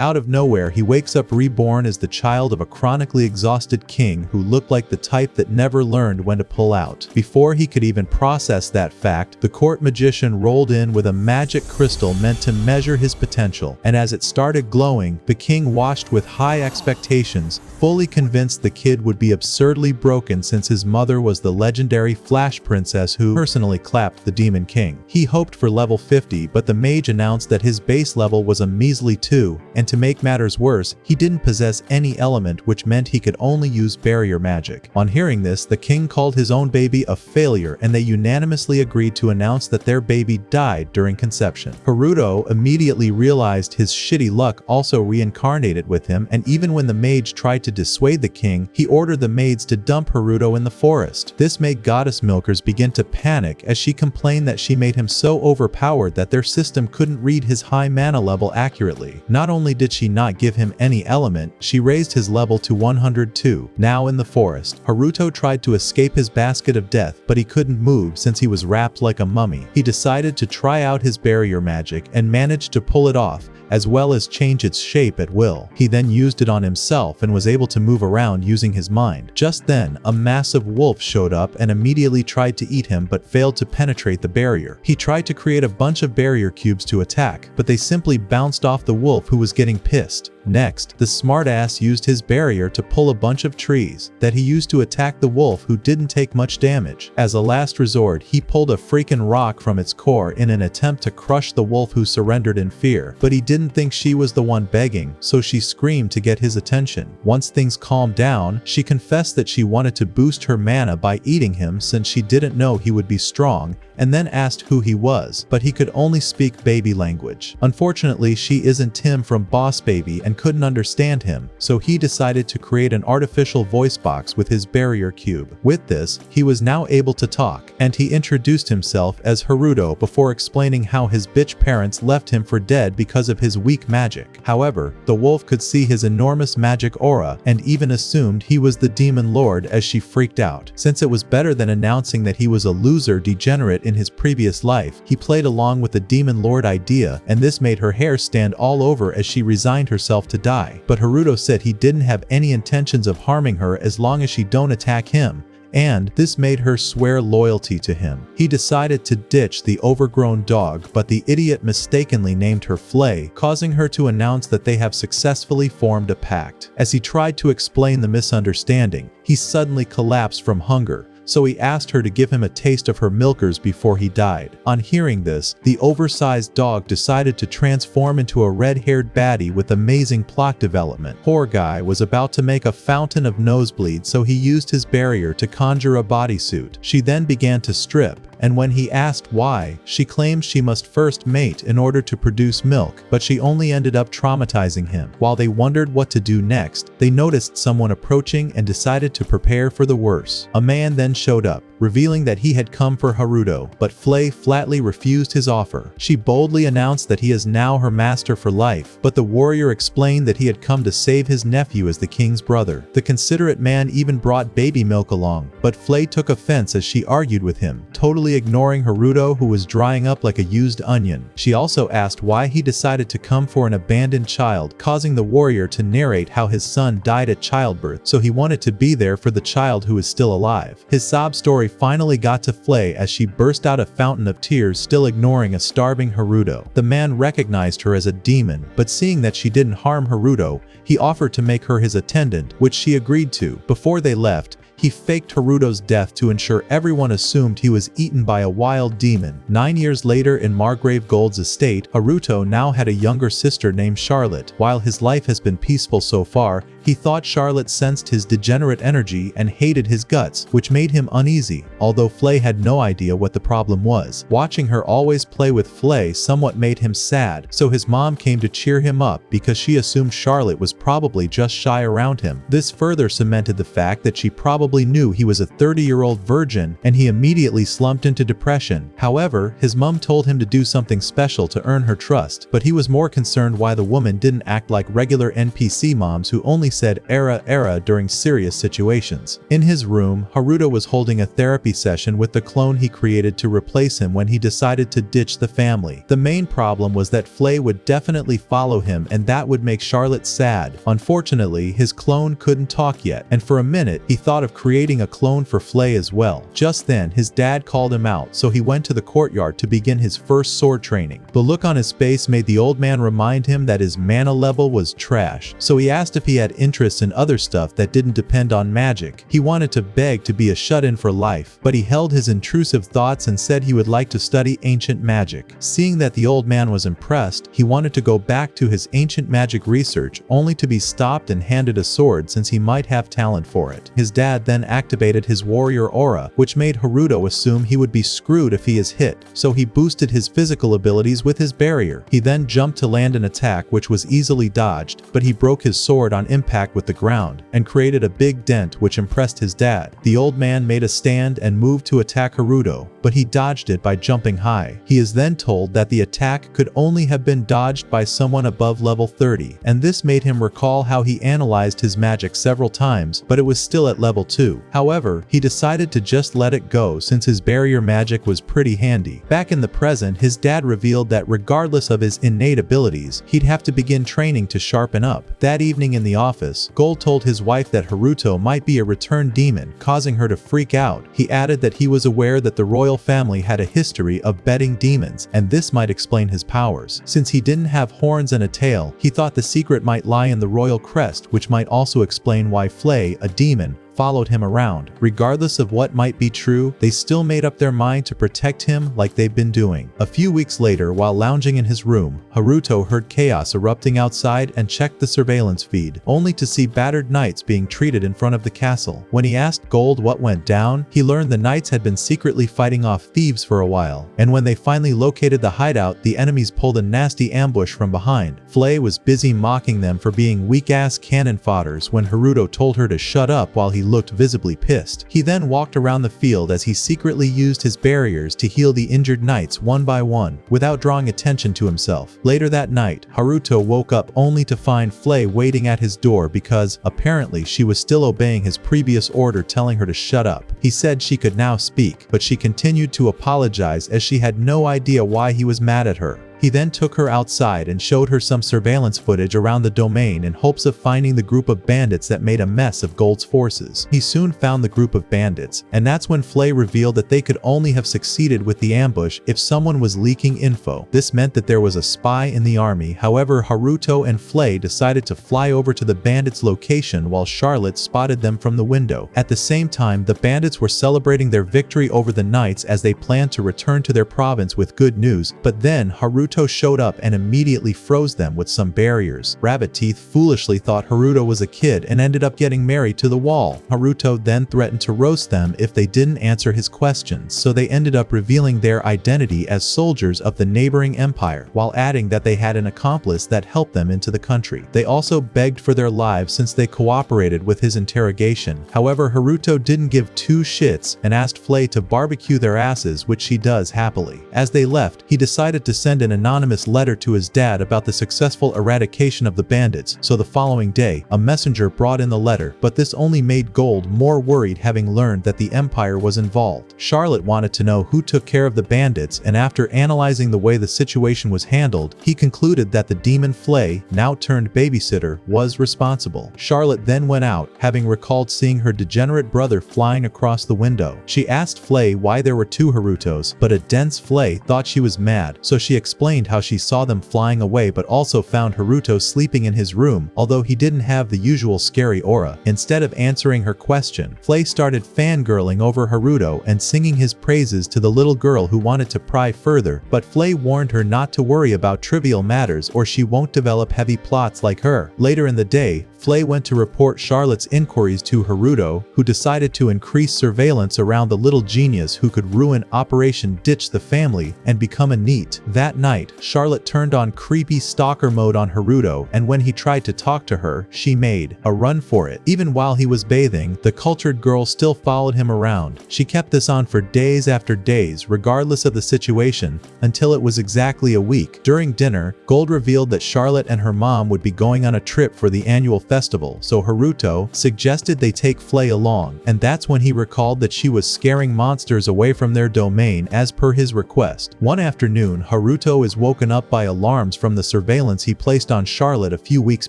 Out of nowhere, he wakes up reborn as the child of a chronically exhausted king who looked like the type that never learned when to pull out. Before he could even process that fact, the court magician rolled in with a magic crystal meant to measure his potential, and as it started glowing, the king watched with high expectations, fully convinced the kid would be absurdly broken since his mother was the legendary Flash Princess who personally clapped the Demon King. He hoped for level 50, but the mage announced that his base level was a measly 2, and to make matters worse, he didn't possess any element, which meant he could only use barrier magic. On hearing this, the king called his own baby a failure, and they unanimously agreed to announce that their baby died during conception. Haruto immediately realized his shitty luck also reincarnated with him, and even when the mage tried to dissuade the king, he ordered the maids to dump Haruto in the forest. This made goddess milkers begin to panic as she complained that she made him so overpowered that their system couldn't read his high mana level accurately. Not only did she not give him any element, she raised his level to 102. Now in the forest, Haruto tried to escape his basket of death, but he couldn't move since he was wrapped like a mummy. He decided to try out his barrier magic and managed to pull it off, as well as change its shape at will. He then used it on himself and was able to move around using his mind. Just then, a massive wolf showed up and immediately tried to eat him but failed to penetrate the barrier. He tried to create a bunch of barrier cubes to attack, but they simply bounced off the wolf who was getting pissed. Next, the smartass used his barrier to pull a bunch of trees that he used to attack the wolf who didn't take much damage. As a last resort, he pulled a freaking rock from its core in an attempt to crush the wolf who surrendered in fear, but he didn't think she was the one begging, so she screamed to get his attention. Once things calmed down, she confessed that she wanted to boost her mana by eating him since she didn't know he would be strong, and then asked who he was, but he could only speak baby language. Unfortunately, she isn't Tim from Boss Baby and couldn't understand him, so he decided to create an artificial voice box with his barrier cube. With this, he was now able to talk, and he introduced himself as Haruto before explaining how his bitch parents left him for dead because of his weak magic. However, the wolf could see his enormous magic aura and even assumed he was the demon lord as she freaked out. Since it was better than announcing that he was a loser degenerate in his previous life, he played along with the demon lord idea, and this made her hair stand all over as she resigned herself to die. But Haruto said he didn't have any intentions of harming her as long as she don't attack him, and this made her swear loyalty to him. He decided to ditch the overgrown dog, but the idiot mistakenly named her Flay, causing her to announce that they have successfully formed a pact. As he tried to explain the misunderstanding, he suddenly collapsed from hunger, so he asked her to give him a taste of her milkers before he died. On hearing this, the oversized dog decided to transform into a red-haired baddie with amazing plot development. Poor guy was about to make a fountain of nosebleed, so he used his barrier to conjure a bodysuit. She then began to strip, and when he asked why, she claimed she must first mate in order to produce milk, but she only ended up traumatizing him. While they wondered what to do next, they noticed someone approaching and decided to prepare for the worst. A man then showed up, revealing that he had come for Haruto, but Flay flatly refused his offer. She boldly announced that he is now her master for life, but the warrior explained that he had come to save his nephew as the king's brother. The considerate man even brought baby milk along, but Flay took offense as she argued with him, totally ignoring Haruto, who was drying up like a used onion. She also asked why he decided to come for an abandoned child, causing the warrior to narrate how his son died at childbirth, so he wanted to be there for the child who is still alive. His sob story finally got to Flay as she burst out a fountain of tears, still ignoring a starving Haruto. The man recognized her as a demon, but seeing that she didn't harm Haruto, he offered to make her his attendant, which she agreed to. Before they left, he faked Haruto's death to ensure everyone assumed he was eaten by a wild demon. 9 years later in Margrave Gold's estate, Haruto now had a younger sister named Charlotte. While his life has been peaceful so far, he thought Charlotte sensed his degenerate energy and hated his guts, which made him uneasy, although Flay had no idea what the problem was. Watching her always play with Flay somewhat made him sad, so his mom came to cheer him up because she assumed Charlotte was probably just shy around him. This further cemented the fact that she probably probably knew he was a 30-year-old virgin, and he immediately slumped into depression. However, his mom told him to do something special to earn her trust, but he was more concerned why the woman didn't act like regular NPC moms who only said era during serious situations. In his room, Haruto was holding a therapy session with the clone he created to replace him when he decided to ditch the family. The main problem was that Flay would definitely follow him, and that would make Charlotte sad. Unfortunately, his clone couldn't talk yet, and for a minute he thought of creating a clone for Flay as well. Just then, his dad called him out, so he went to the courtyard to begin his first sword training. The look on his face made the old man remind him that his mana level was trash, so he asked if he had interest in other stuff that didn't depend on magic. He wanted to beg to be a shut-in for life, but he held his intrusive thoughts and said he would like to study ancient magic. Seeing that the old man was impressed, he wanted to go back to his ancient magic research, only to be stopped and handed a sword since he might have talent for it. His dad then activated his warrior aura, which made Haruto assume he would be screwed if he is hit, so he boosted his physical abilities with his barrier. He then jumped to land an attack which was easily dodged, but he broke his sword on impact with the ground, and created a big dent which impressed his dad. The old man made a stand and moved to attack Haruto, but he dodged it by jumping high. He is then told that the attack could only have been dodged by someone above level 30, and this made him recall how he analyzed his magic several times, but it was still at level 2. However, he decided to just let it go since his barrier magic was pretty handy. Back in the present, his dad revealed that regardless of his innate abilities, he'd have to begin training to sharpen up. That evening in the office, Gold told his wife that Haruto might be a returned demon, causing her to freak out. He added that he was aware that the royal family had a history of bedding demons, and this might explain his powers. Since he didn't have horns and a tail, he thought the secret might lie in the royal crest, which might also explain why Flay, a demon, followed him around. Regardless of what might be true, they still made up their mind to protect him like they've been doing. A few weeks later, while lounging in his room, Haruto heard chaos erupting outside and checked the surveillance feed, only to see battered knights being treated in front of the castle. When he asked Gold what went down, he learned the knights had been secretly fighting off thieves for a while, and when they finally located the hideout, the enemies pulled a nasty ambush from behind. Flay was busy mocking them for being weak-ass cannon fodders when Haruto told her to shut up while he looked visibly pissed. He then walked around the field as he secretly used his barriers to heal the injured knights one by one, without drawing attention to himself. Later that night, Haruto woke up only to find Flay waiting at his door because, apparently, she was still obeying his previous order telling her to shut up. He said she could now speak, but she continued to apologize as she had no idea why he was mad at her. He then took her outside and showed her some surveillance footage around the domain in hopes of finding the group of bandits that made a mess of Gold's forces. He soon found the group of bandits, and that's when Flay revealed that they could only have succeeded with the ambush if someone was leaking info. This meant that there was a spy in the army. However, Haruto and Flay decided to fly over to the bandits' location while Charlotte spotted them from the window. At the same time, the bandits were celebrating their victory over the knights as they planned to return to their province with good news, but then Haruto showed up and immediately froze them with some barriers. Rabbit Teeth foolishly thought Haruto was a kid and ended up getting married to the wall. Haruto then threatened to roast them if they didn't answer his questions, so they ended up revealing their identity as soldiers of the neighboring empire, while adding that they had an accomplice that helped them into the country. They also begged for their lives since they cooperated with his interrogation. However, Haruto didn't give two shits and asked Flay to barbecue their asses, which she does happily. As they left, he decided to send an anonymous letter to his dad about the successful eradication of the bandits, so the following day, a messenger brought in the letter, but this only made Gold more worried having learned that the Empire was involved. Charlotte wanted to know who took care of the bandits, and after analyzing the way the situation was handled, he concluded that the demon Flay, now turned babysitter, was responsible. Charlotte then went out, having recalled seeing her degenerate brother flying across the window. She asked Flay why there were two Harutos, but a dense Flay thought she was mad, so she explained how she saw them flying away but also found Haruto sleeping in his room, although he didn't have the usual scary aura. Instead of answering her question, Flay started fangirling over Haruto and singing his praises to the little girl who wanted to pry further, but Flay warned her not to worry about trivial matters or she won't develop heavy plots like her. Later in the day, Flay went to report Charlotte's inquiries to Haruto, who decided to increase surveillance around the little genius who could ruin Operation Ditch the Family and become a NEET. That night, Charlotte turned on creepy stalker mode on Haruto, and when he tried to talk to her, she made a run for it. Even while he was bathing, the cultured girl still followed him around. She kept this on for days after days, regardless of the situation, until it was exactly a week. During dinner, Gold revealed that Charlotte and her mom would be going on a trip for the annual festival, so Haruto suggested they take Flay along, and that's when he recalled that she was scaring monsters away from their domain as per his request. One afternoon, Haruto is woken up by alarms from the surveillance he placed on Charlotte a few weeks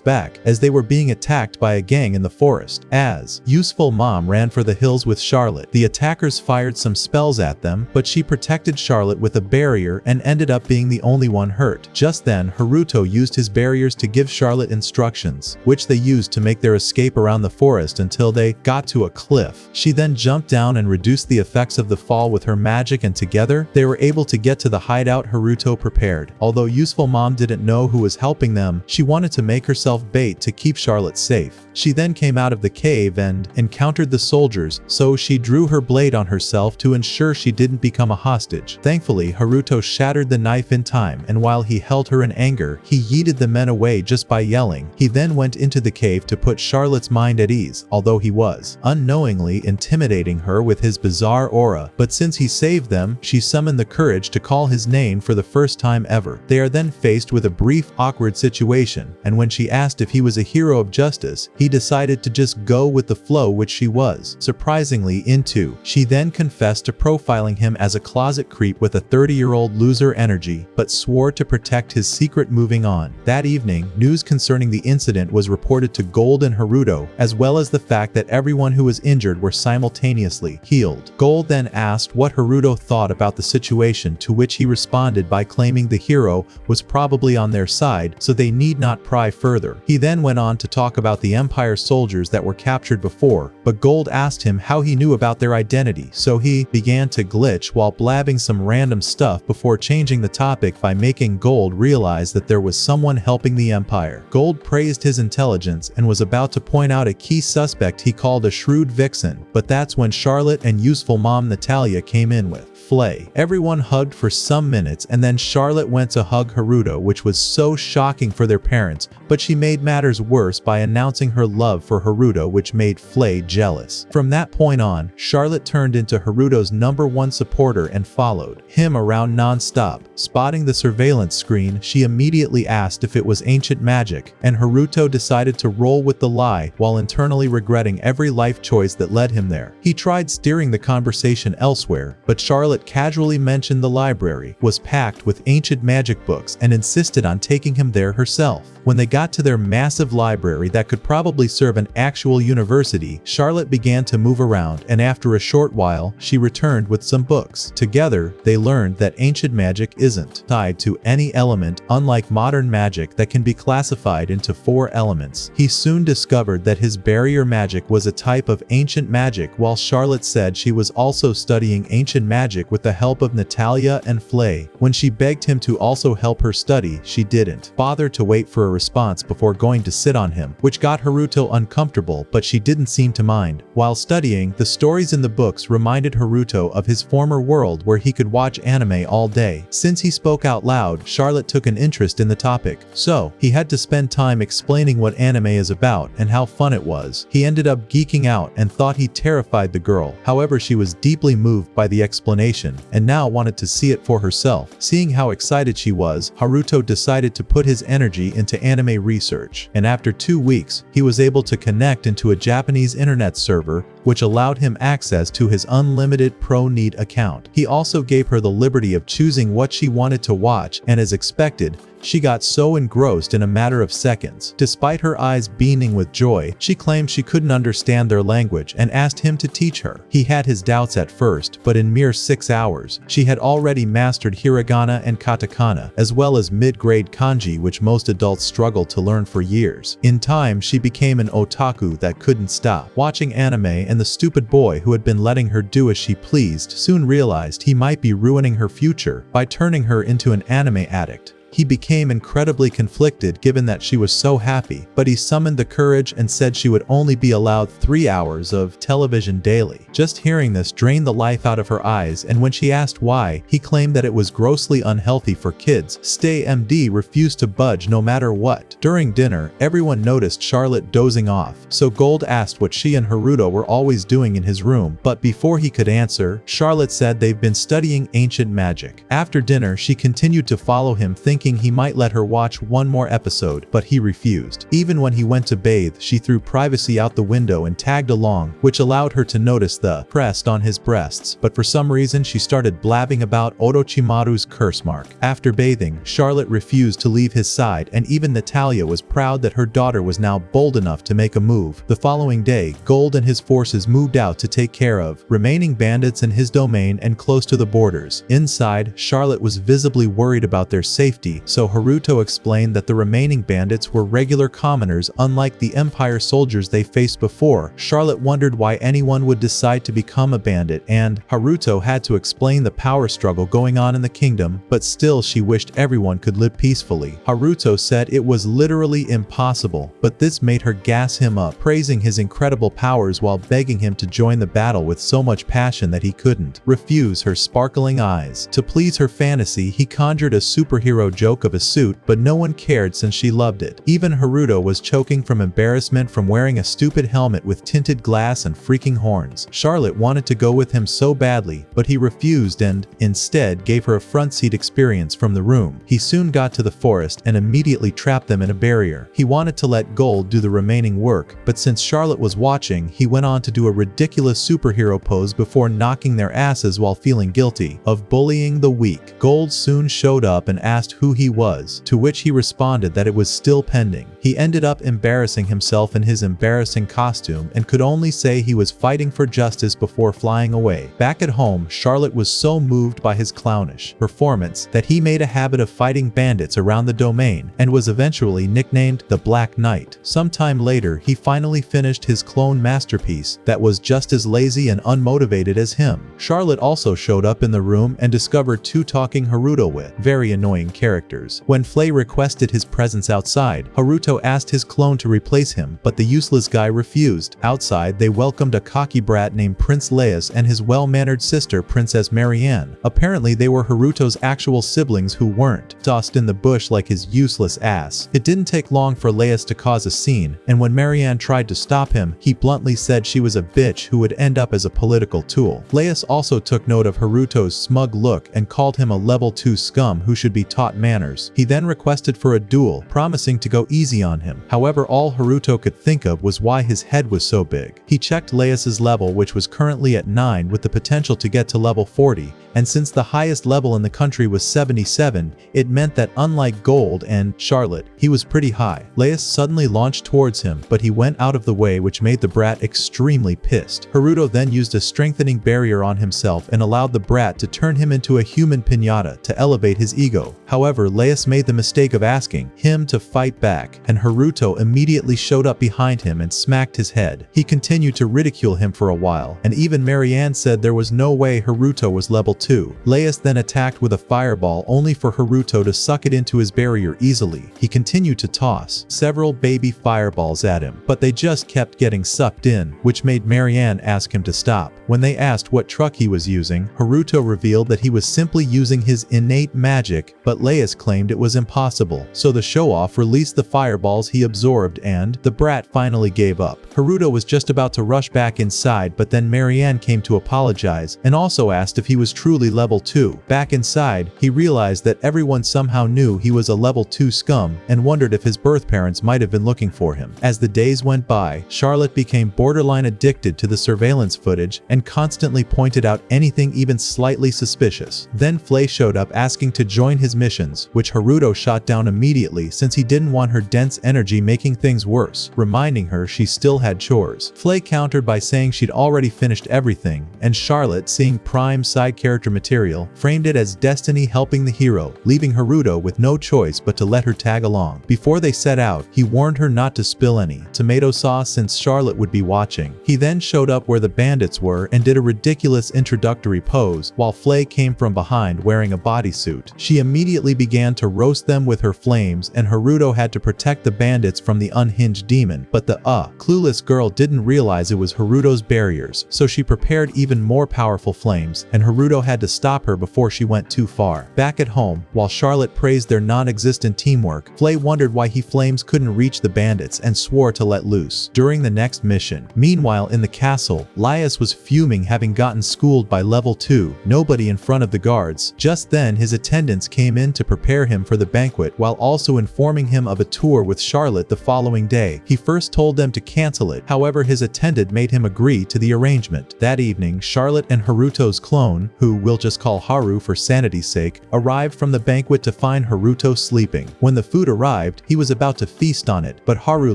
back, as they were being attacked by a gang in the forest. As Useful Mom ran for the hills with Charlotte, the attackers fired some spells at them, but she protected Charlotte with a barrier and ended up being the only one hurt. Just then, Haruto used his barriers to give Charlotte instructions, which they used to make their escape around the forest until they got to a cliff. She then jumped down and reduced the effects of the fall with her magic, and together, they were able to get to the hideout Haruto prepared. Although Useful Mom didn't know who was helping them, she wanted to make herself bait to keep Charlotte safe. She then came out of the cave and encountered the soldiers, so she drew her blade on herself to ensure she didn't become a hostage. Thankfully, Haruto shattered the knife in time, and while he held her in anger, he yeeted the men away just by yelling. He then went into the cave to put Charlotte's mind at ease, although he was unknowingly intimidating her with his bizarre aura. But since he saved them, she summoned the courage to call his name for the first time ever. They are then faced with a brief, awkward situation, and when she asked if he was a hero of justice, he decided to just go with the flow, which she was surprisingly into. She then confessed to profiling him as a closet creep with a 30-year-old loser energy, but swore to protect his secret. Moving on. That evening, news concerning the incident was reported to Gold and Haruto, as well as the fact that everyone who was injured were simultaneously healed. Gold then asked what Haruto thought about the situation, to which he responded by claiming the hero was probably on their side, so they need not pry further. He then went on to talk about the Empire soldiers that were captured before, but Gold asked him how he knew about their identity, so he began to glitch while blabbing some random stuff before changing the topic by making Gold realize that there was someone helping the Empire. Gold praised his intelligence and was about to point out a key suspect he called a shrewd vixen, but that's when Charlotte and Useful Mom Natalia came in with Flay. Everyone hugged for some minutes, and then Charlotte went to hug Haruto, which was so shocking for their parents, but she made matters worse by announcing her love for Haruto, which made Flay jealous. From that point on, Charlotte turned into Haruto's #1 supporter and followed him around non-stop. Spotting the surveillance screen, she immediately asked if it was ancient magic, and Haruto decided to roll with the lie while internally regretting every life choice that led him there. He tried steering the conversation elsewhere, but Charlotte casually mentioned the library was packed with ancient magic books and insisted on taking him there herself. When they got to their massive library that could probably serve an actual university, Charlotte began to move around, and after a short while, she returned with some books. Together, they learned that ancient magic isn't tied to any element, unlike modern magic that can be classified into 4 elements. He soon discovered that his barrier magic was a type of ancient magic, while Charlotte said she was also studying ancient magic with the help of Natalia and Flay. When she begged him to also help her study, she didn't bother to wait for a response before going to sit on him, which got Haruto uncomfortable, but she didn't seem to mind. While studying, the stories in the books reminded Haruto of his former world where he could watch anime all day. Since he spoke out loud, Charlotte took an interest in the topic, so he had to spend time explaining what anime is about and how fun it was. He ended up geeking out and thought he terrified the girl. However, she was deeply moved by the explanation and now wanted to see it for herself. Seeing how excited she was, Haruto decided to put his energy into anime research, and after 2 weeks, he was able to connect into a Japanese internet server, which allowed him access to his unlimited Pro Need account. He also gave her the liberty of choosing what she wanted to watch, and as expected, she got so engrossed in a matter of seconds. Despite her eyes beaming with joy, she claimed she couldn't understand their language and asked him to teach her. He had his doubts at first, but in mere 6 hours, she had already mastered hiragana and katakana, as well as mid-grade kanji, which most adults struggle to learn for years. In time, she became an otaku that couldn't stop watching anime, and the stupid boy who had been letting her do as she pleased soon realized he might be ruining her future by turning her into an anime addict. He became incredibly conflicted given that she was so happy, but he summoned the courage and said she would only be allowed 3 hours of television daily. Just hearing this drained the life out of her eyes, and when she asked why, he claimed that it was grossly unhealthy for kids. Stay MD refused to budge no matter what. During dinner, everyone noticed Charlotte dozing off, so Gold asked what she and Haruto were always doing in his room, but before he could answer, Charlotte said they've been studying ancient magic. After dinner, she continued to follow him, thinking he might let her watch one more episode, but he refused. Even when he went to bathe, she threw privacy out the window and tagged along, which allowed her to notice the crest on his breasts, but for some reason she started blabbing about Orochimaru's curse mark. After bathing, Charlotte refused to leave his side, and even Natalia was proud that her daughter was now bold enough to make a move. The following day, Gold and his forces moved out to take care of remaining bandits in his domain and close to the borders. Inside, Charlotte was visibly worried about their safety, so Haruto explained that the remaining bandits were regular commoners unlike the Empire soldiers they faced before. Charlotte wondered why anyone would decide to become a bandit, and Haruto had to explain the power struggle going on in the kingdom, but still she wished everyone could live peacefully. Haruto said it was literally impossible, but this made her gas him up, praising his incredible powers while begging him to join the battle with so much passion that he couldn't refuse her sparkling eyes. To please her fantasy, he conjured a superhero joke of a suit, but no one cared since she loved it. Even Haruto was choking from embarrassment from wearing a stupid helmet with tinted glass and freaking horns. Charlotte wanted to go with him so badly, but he refused and, instead, gave her a front seat experience from the room. He soon got to the forest and immediately trapped them in a barrier. He wanted to let Gold do the remaining work, but since Charlotte was watching, he went on to do a ridiculous superhero pose before knocking their asses while feeling guilty of bullying the weak. Gold soon showed up and asked who he was, to which he responded that it was still pending. He ended up embarrassing himself in his embarrassing costume and could only say he was fighting for justice before flying away. Back at home, Charlotte was so moved by his clownish performance that he made a habit of fighting bandits around the domain and was eventually nicknamed the Black Knight. Sometime later, he finally finished his clone masterpiece that was just as lazy and unmotivated as him. Charlotte also showed up in the room and discovered two talking Haruto with very annoying characters. When Flay requested his presence outside, Haruto asked his clone to replace him, but the useless guy refused. Outside, they welcomed a cocky brat named Prince Leios and his well-mannered sister Princess Marianne. Apparently they were Haruto's actual siblings who weren't tossed in the bush like his useless ass. It didn't take long for Leios to cause a scene, and when Marianne tried to stop him, he bluntly said she was a bitch who would end up as a political tool. Leios also took note of Haruto's smug look and called him a level 2 scum who should be taught manners. He then requested for a duel, promising to go easy on him. However, all Haruto could think of was why his head was so big. He checked Leios' level, which was currently at 9 with the potential to get to level 40, and since the highest level in the country was 77, it meant that unlike Gold and Charlotte, he was pretty high. Leios suddenly launched towards him, but he went out of the way, which made the brat extremely pissed. Haruto then used a strengthening barrier on himself and allowed the brat to turn him into a human piñata to elevate his ego. However, Leios made the mistake of asking him to fight back, and Haruto immediately showed up behind him and smacked his head. He continued to ridicule him for a while, and even Marianne said there was no way Haruto was level 2. Leios then attacked with a fireball only for Haruto to suck it into his barrier easily. He continued to toss several baby fireballs at him, but they just kept getting sucked in, which made Marianne ask him to stop. When they asked what truck he was using, Haruto revealed that he was simply using his innate magic, but Leios claimed it was impossible, so the show-off released the fireballs he absorbed and the brat finally gave up. Haruto was just about to rush back inside, but then Marianne came to apologize and also asked if he was truly level 2. Back inside, he realized that everyone somehow knew he was a level 2 scum and wondered if his birth parents might have been looking for him. As the days went by, Charlotte became borderline addicted to the surveillance footage and constantly pointed out anything even slightly suspicious. Then Flay showed up asking to join his missions, which Haruto shot down immediately since he didn't want her dense energy making things worse, reminding her she still had chores. Flay countered by saying she'd already finished everything, and Charlotte, seeing prime side character chapter material, framed it as destiny helping the hero, leaving Haruto with no choice but to let her tag along. Before they set out, he warned her not to spill any tomato sauce since Charlotte would be watching. He then showed up where the bandits were and did a ridiculous introductory pose while Flay came from behind wearing a bodysuit. She immediately began to roast them with her flames, and Haruto had to protect the bandits from the unhinged demon, but the clueless girl didn't realize it was Haruto's barriers, so she prepared even more powerful flames, and Haruto had to stop her before she went too far. Back at home, while Charlotte praised their non-existent teamwork, Flay wondered why he flames couldn't reach the bandits and swore to let loose during the next mission. Meanwhile, in the castle, Laius was fuming, having gotten schooled by level 2, nobody in front of the guards. Just then, his attendants came in to prepare him for the banquet while also informing him of a tour with Charlotte the following day. He first told them to cancel it, however his attendant made him agree to the arrangement. That evening, Charlotte and Haruto's clone, who we'll just call Haru for sanity's sake, arrived from the banquet to find Haruto sleeping. When the food arrived, he was about to feast on it, but Haru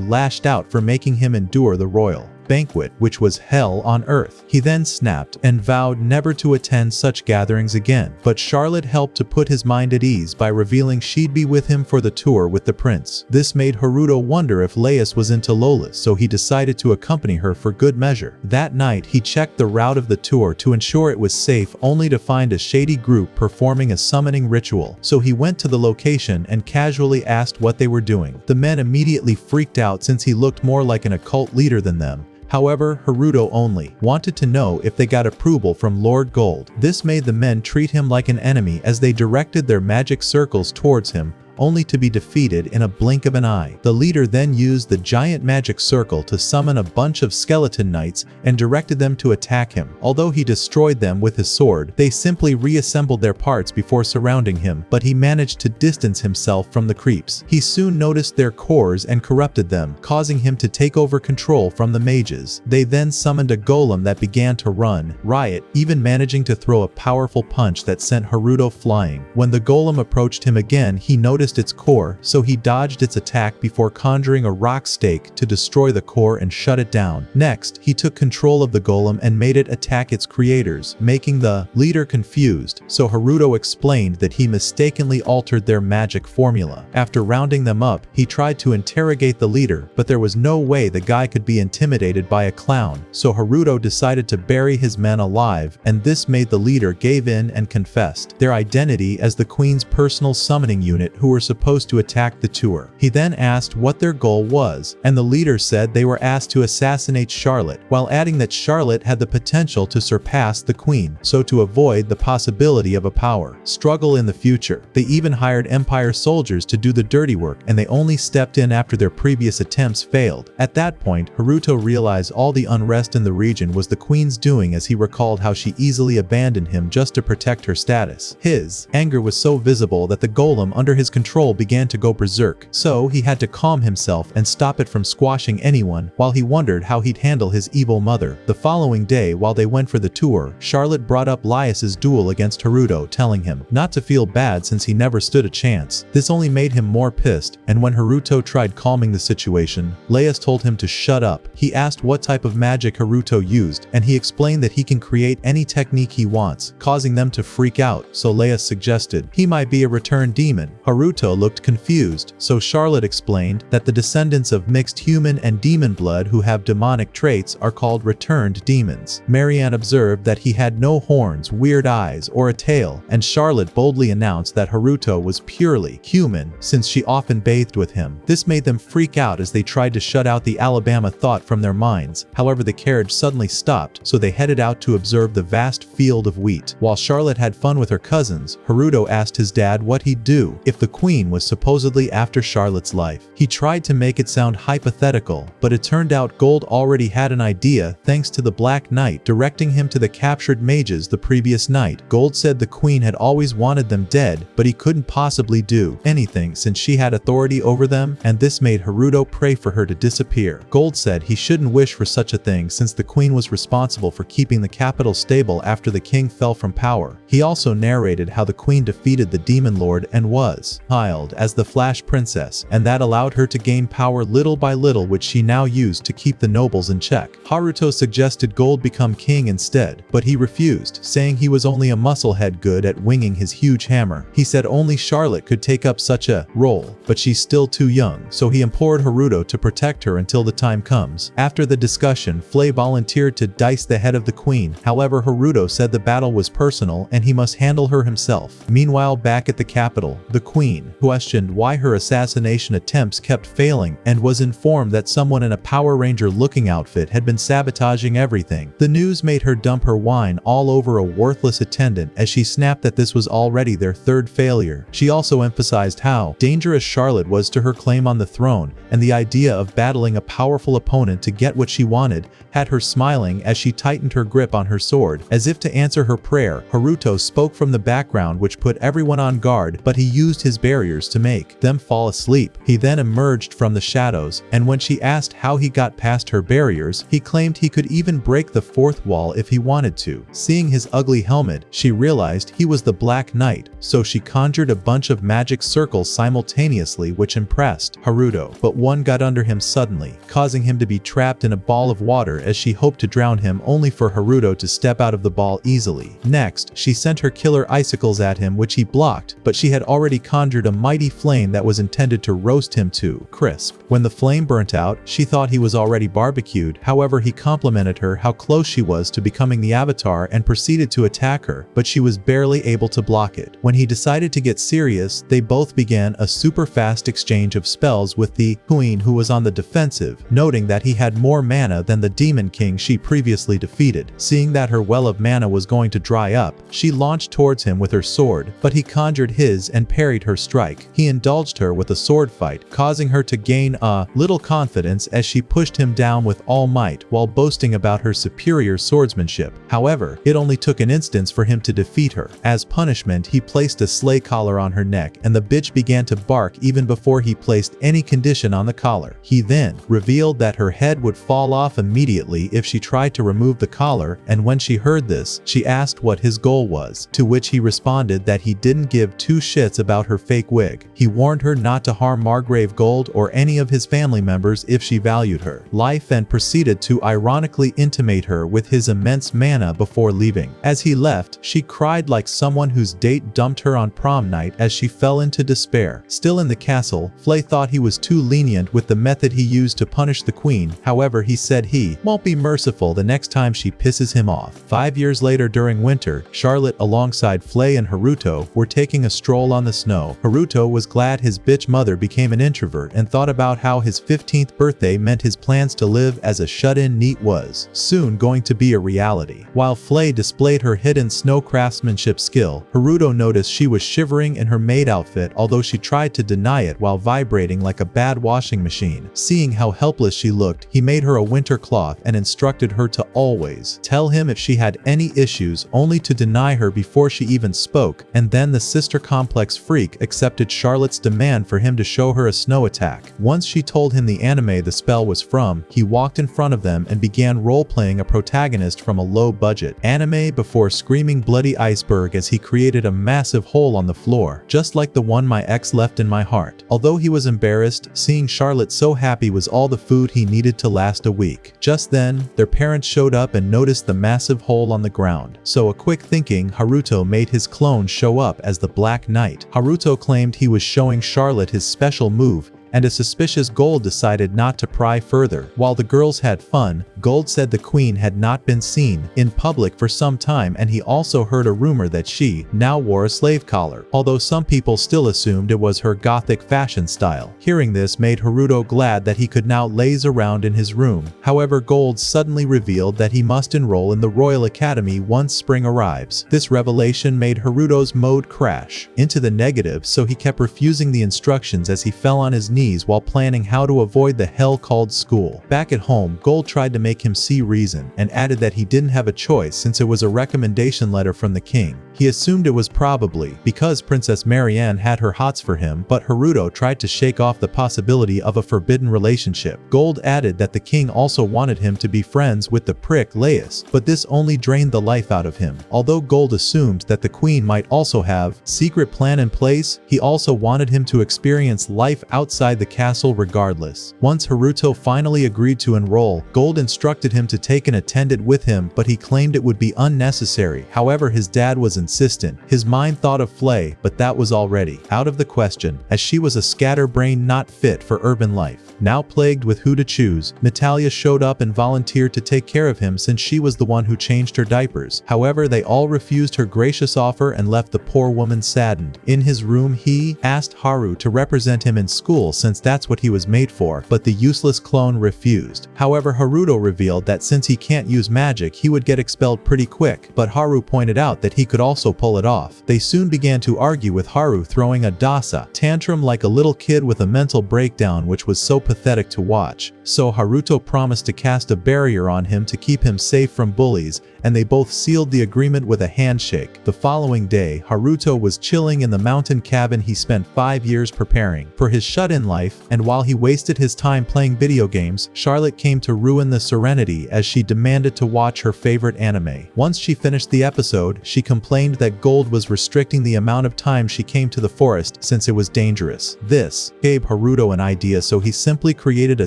lashed out for making him endure the royal banquet, which was hell on earth. He then snapped and vowed never to attend such gatherings again, but Charlotte helped to put his mind at ease by revealing she'd be with him for the tour with the prince. This made Haruto wonder if Laius was into Lolas, so he decided to accompany her for good measure. That night, he checked the route of the tour to ensure it was safe, only to find a shady group performing a summoning ritual, so he went to the location and casually asked what they were doing. The men immediately freaked out since he looked more like an occult leader than them. However, Haruto only wanted to know if they got approval from Lord Gold. This made the men treat him like an enemy as they directed their magic circles towards him, only to be defeated in a blink of an eye. The leader then used the giant magic circle to summon a bunch of skeleton knights and directed them to attack him. Although he destroyed them with his sword, they simply reassembled their parts before surrounding him, but he managed to distance himself from the creeps. He soon noticed their cores and corrupted them, causing him to take over control from the mages. They then summoned a golem that began to run riot, even managing to throw a powerful punch that sent Haruto flying. When the golem approached him again, he noticed its core, so he dodged its attack before conjuring a rock stake to destroy the core and shut it down. Next, he took control of the golem and made it attack its creators, making the leader confused, so Haruto explained that he mistakenly altered their magic formula. After rounding them up, he tried to interrogate the leader, but there was no way the guy could be intimidated by a clown, so Haruto decided to bury his men alive, and this made the leader give in and confessed their identity as the queen's personal summoning unit who were supposed to attack the tour. He then asked what their goal was, and the leader said they were asked to assassinate Charlotte, while adding that Charlotte had the potential to surpass the queen, so to avoid the possibility of a power struggle in the future, they even hired Empire soldiers to do the dirty work, and they only stepped in after their previous attempts failed. At that point, Haruto realized all the unrest in the region was the queen's doing, as he recalled how she easily abandoned him just to protect her status. His anger was so visible that the golem under his control began to go berserk, so he had to calm himself and stop it from squashing anyone, while he wondered how he'd handle his evil mother. The following day, while they went for the tour, Charlotte brought up Laius's duel against Haruto, telling him not to feel bad since he never stood a chance. This only made him more pissed, and when Haruto tried calming the situation, Laius told him to shut up. He asked what type of magic Haruto used, and he explained that he can create any technique he wants, causing them to freak out, so Laius suggested he might be a returned demon. Haruto looked confused, so Charlotte explained that the descendants of mixed human and demon blood who have demonic traits are called returned demons. Marianne observed that he had no horns, weird eyes, or a tail, and Charlotte boldly announced that Haruto was purely human since she often bathed with him. This made them freak out as they tried to shut out the Alabama thought from their minds. However, the carriage suddenly stopped, so they headed out to observe the vast field of wheat. While Charlotte had fun with her cousins, Haruto asked his dad what he'd do if the queen was supposedly after Charlotte's life. He tried to make it sound hypothetical, but it turned out Gold already had an idea thanks to the Black Knight directing him to the captured mages the previous night. Gold said the queen had always wanted them dead, but he couldn't possibly do anything since she had authority over them, and this made Haruto pray for her to disappear. Gold said he shouldn't wish for such a thing since the queen was responsible for keeping the capital stable after the king fell from power. He also narrated how the queen defeated the demon lord and was smiled as the Flash Princess, and that allowed her to gain power little by little, which she now used to keep the nobles in check. Haruto suggested Gold become king instead, but he refused, saying he was only a musclehead good at winging his huge hammer. He said only Charlotte could take up such a role, but she's still too young, so he implored Haruto to protect her until the time comes. After the discussion, Flay volunteered to dice the head of the queen. However, Haruto said the battle was personal and he must handle her himself. Meanwhile, back at the capital, the queen questioned why her assassination attempts kept failing and was informed that someone in a Power Ranger looking outfit had been sabotaging everything. The news made her dump her wine all over a worthless attendant as she snapped that this was already their third failure. She also emphasized how dangerous Charlotte was to her claim on the throne, and the idea of battling a powerful opponent to get what she wanted had her smiling as she tightened her grip on her sword. As if to answer her prayer, Haruto spoke from the background, which put everyone on guard, but he used his barriers to make them fall asleep. He then emerged from the shadows, and when she asked how he got past her barriers, he claimed he could even break the fourth wall if he wanted to. Seeing his ugly helmet, she realized he was the Black Knight, so she conjured a bunch of magic circles simultaneously, which impressed Haruto. But one got under him suddenly, causing him to be trapped in a ball of water as she hoped to drown him, only for Haruto to step out of the ball easily. Next, she sent her killer icicles at him, which he blocked, but she had already conjured a mighty flame that was intended to roast him to crisp. When the flame burnt out, she thought he was already barbecued. However, he complimented her how close she was to becoming the Avatar and proceeded to attack her, but she was barely able to block it. When he decided to get serious, they both began a super fast exchange of spells with the queen, who was on the defensive, noting that he had more mana than the Demon King she previously defeated. Seeing that her well of mana was going to dry up, she launched towards him with her sword, but he conjured his and parried her strike. He indulged her with a sword fight, causing her to gain a little confidence as she pushed him down with all might while boasting about her superior swordsmanship. However, it only took an instance for him to defeat her. As punishment, he placed a sleigh collar on her neck, and the bitch began to bark even before he placed any condition on the collar. He then revealed that her head would fall off immediately if she tried to remove the collar, and when she heard this, she asked what his goal was, to which he responded that he didn't give two shits about her fake wig. He warned her not to harm Margrave Gold or any of his family members if she valued her life, and proceeded to ironically intimate her with his immense mana before leaving. As he left, she cried like someone whose date dumped her on prom night as she fell into despair. Still in the castle, Flay thought he was too lenient with the method he used to punish the queen. However, he said he won't be merciful the next time she pisses him off. 5 years later, during winter, Charlotte alongside Flay and Haruto were taking a stroll on the snow. Haruto was glad his bitch mother became an introvert and thought about how his 15th birthday meant his plans to live as a shut-in neat was soon going to be a reality. While Flay displayed her hidden snow craftsmanship skill, Haruto noticed she was shivering in her maid outfit, although she tried to deny it while vibrating like a bad washing machine. Seeing how helpless she looked, he made her a winter cloth and instructed her to always tell him if she had any issues, only to deny her before she even spoke. And then the sister complex freak accepted Charlotte's demand for him to show her a snow attack. Once she told him the anime the spell was from, he walked in front of them and began role-playing a protagonist from a low-budget anime before screaming bloody iceberg as he created a massive hole on the floor, just like the one my ex left in my heart. Although he was embarrassed, seeing Charlotte so happy was all the food he needed to last a week. Just then, their parents showed up and noticed the massive hole on the ground. So a quick thinking, Haruto made his clone show up as the Black Knight. Haruto claimed he was showing Charlotte his special move, and a suspicious Gold decided not to pry further. While the girls had fun, Gold said the queen had not been seen in public for some time, and he also heard a rumor that she now wore a slave collar, although some people still assumed it was her gothic fashion style. Hearing this made Haruto glad that he could now laze around in his room. However, Gold suddenly revealed that he must enroll in the Royal Academy once spring arrives. This revelation made Haruto's mode crash into the negative, so he kept refusing the instructions as he fell on his knees knees while planning how to avoid the hell-called school. Back at home, Gold tried to make him see reason, and added that he didn't have a choice since it was a recommendation letter from the king. He assumed it was probably because Princess Marianne had her hots for him, but Haruto tried to shake off the possibility of a forbidden relationship. Gold added that the king also wanted him to be friends with the prick Laius, but this only drained the life out of him. Although Gold assumed that the queen might also have secret plan in place, he also wanted him to experience life outside the castle regardless. Once Haruto finally agreed to enroll, Gold instructed him to take an attendant with him, but he claimed it would be unnecessary. However, his dad was insistent. His mind thought of Flay, but that was already out of the question, as she was a scatterbrain not fit for urban life. Now plagued with who to choose, Natalia showed up and volunteered to take care of him since she was the one who changed her diapers. However, they all refused her gracious offer and left the poor woman saddened. In his room, he asked Haru to represent him in school since that's what he was made for, but the useless clone refused. However, Haruto revealed that since he can't use magic, he would get expelled pretty quick, but Haru pointed out that he could also pull it off. They soon began to argue with Haru throwing a dasa tantrum like a little kid with a mental breakdown, which was so pathetic to watch. So Haruto promised to cast a barrier on him to keep him safe from bullies, and they both sealed the agreement with a handshake. The following day, Haruto was chilling in the mountain cabin he spent 5 years preparing for his shut-in life, and while he wasted his time playing video games, Charlotte came to ruin the serenity as she demanded to watch her favorite anime. Once she finished the episode, she complained that Gold was restricting the amount of time she came to the forest since it was dangerous. This gave Haruto an idea, so he simply created a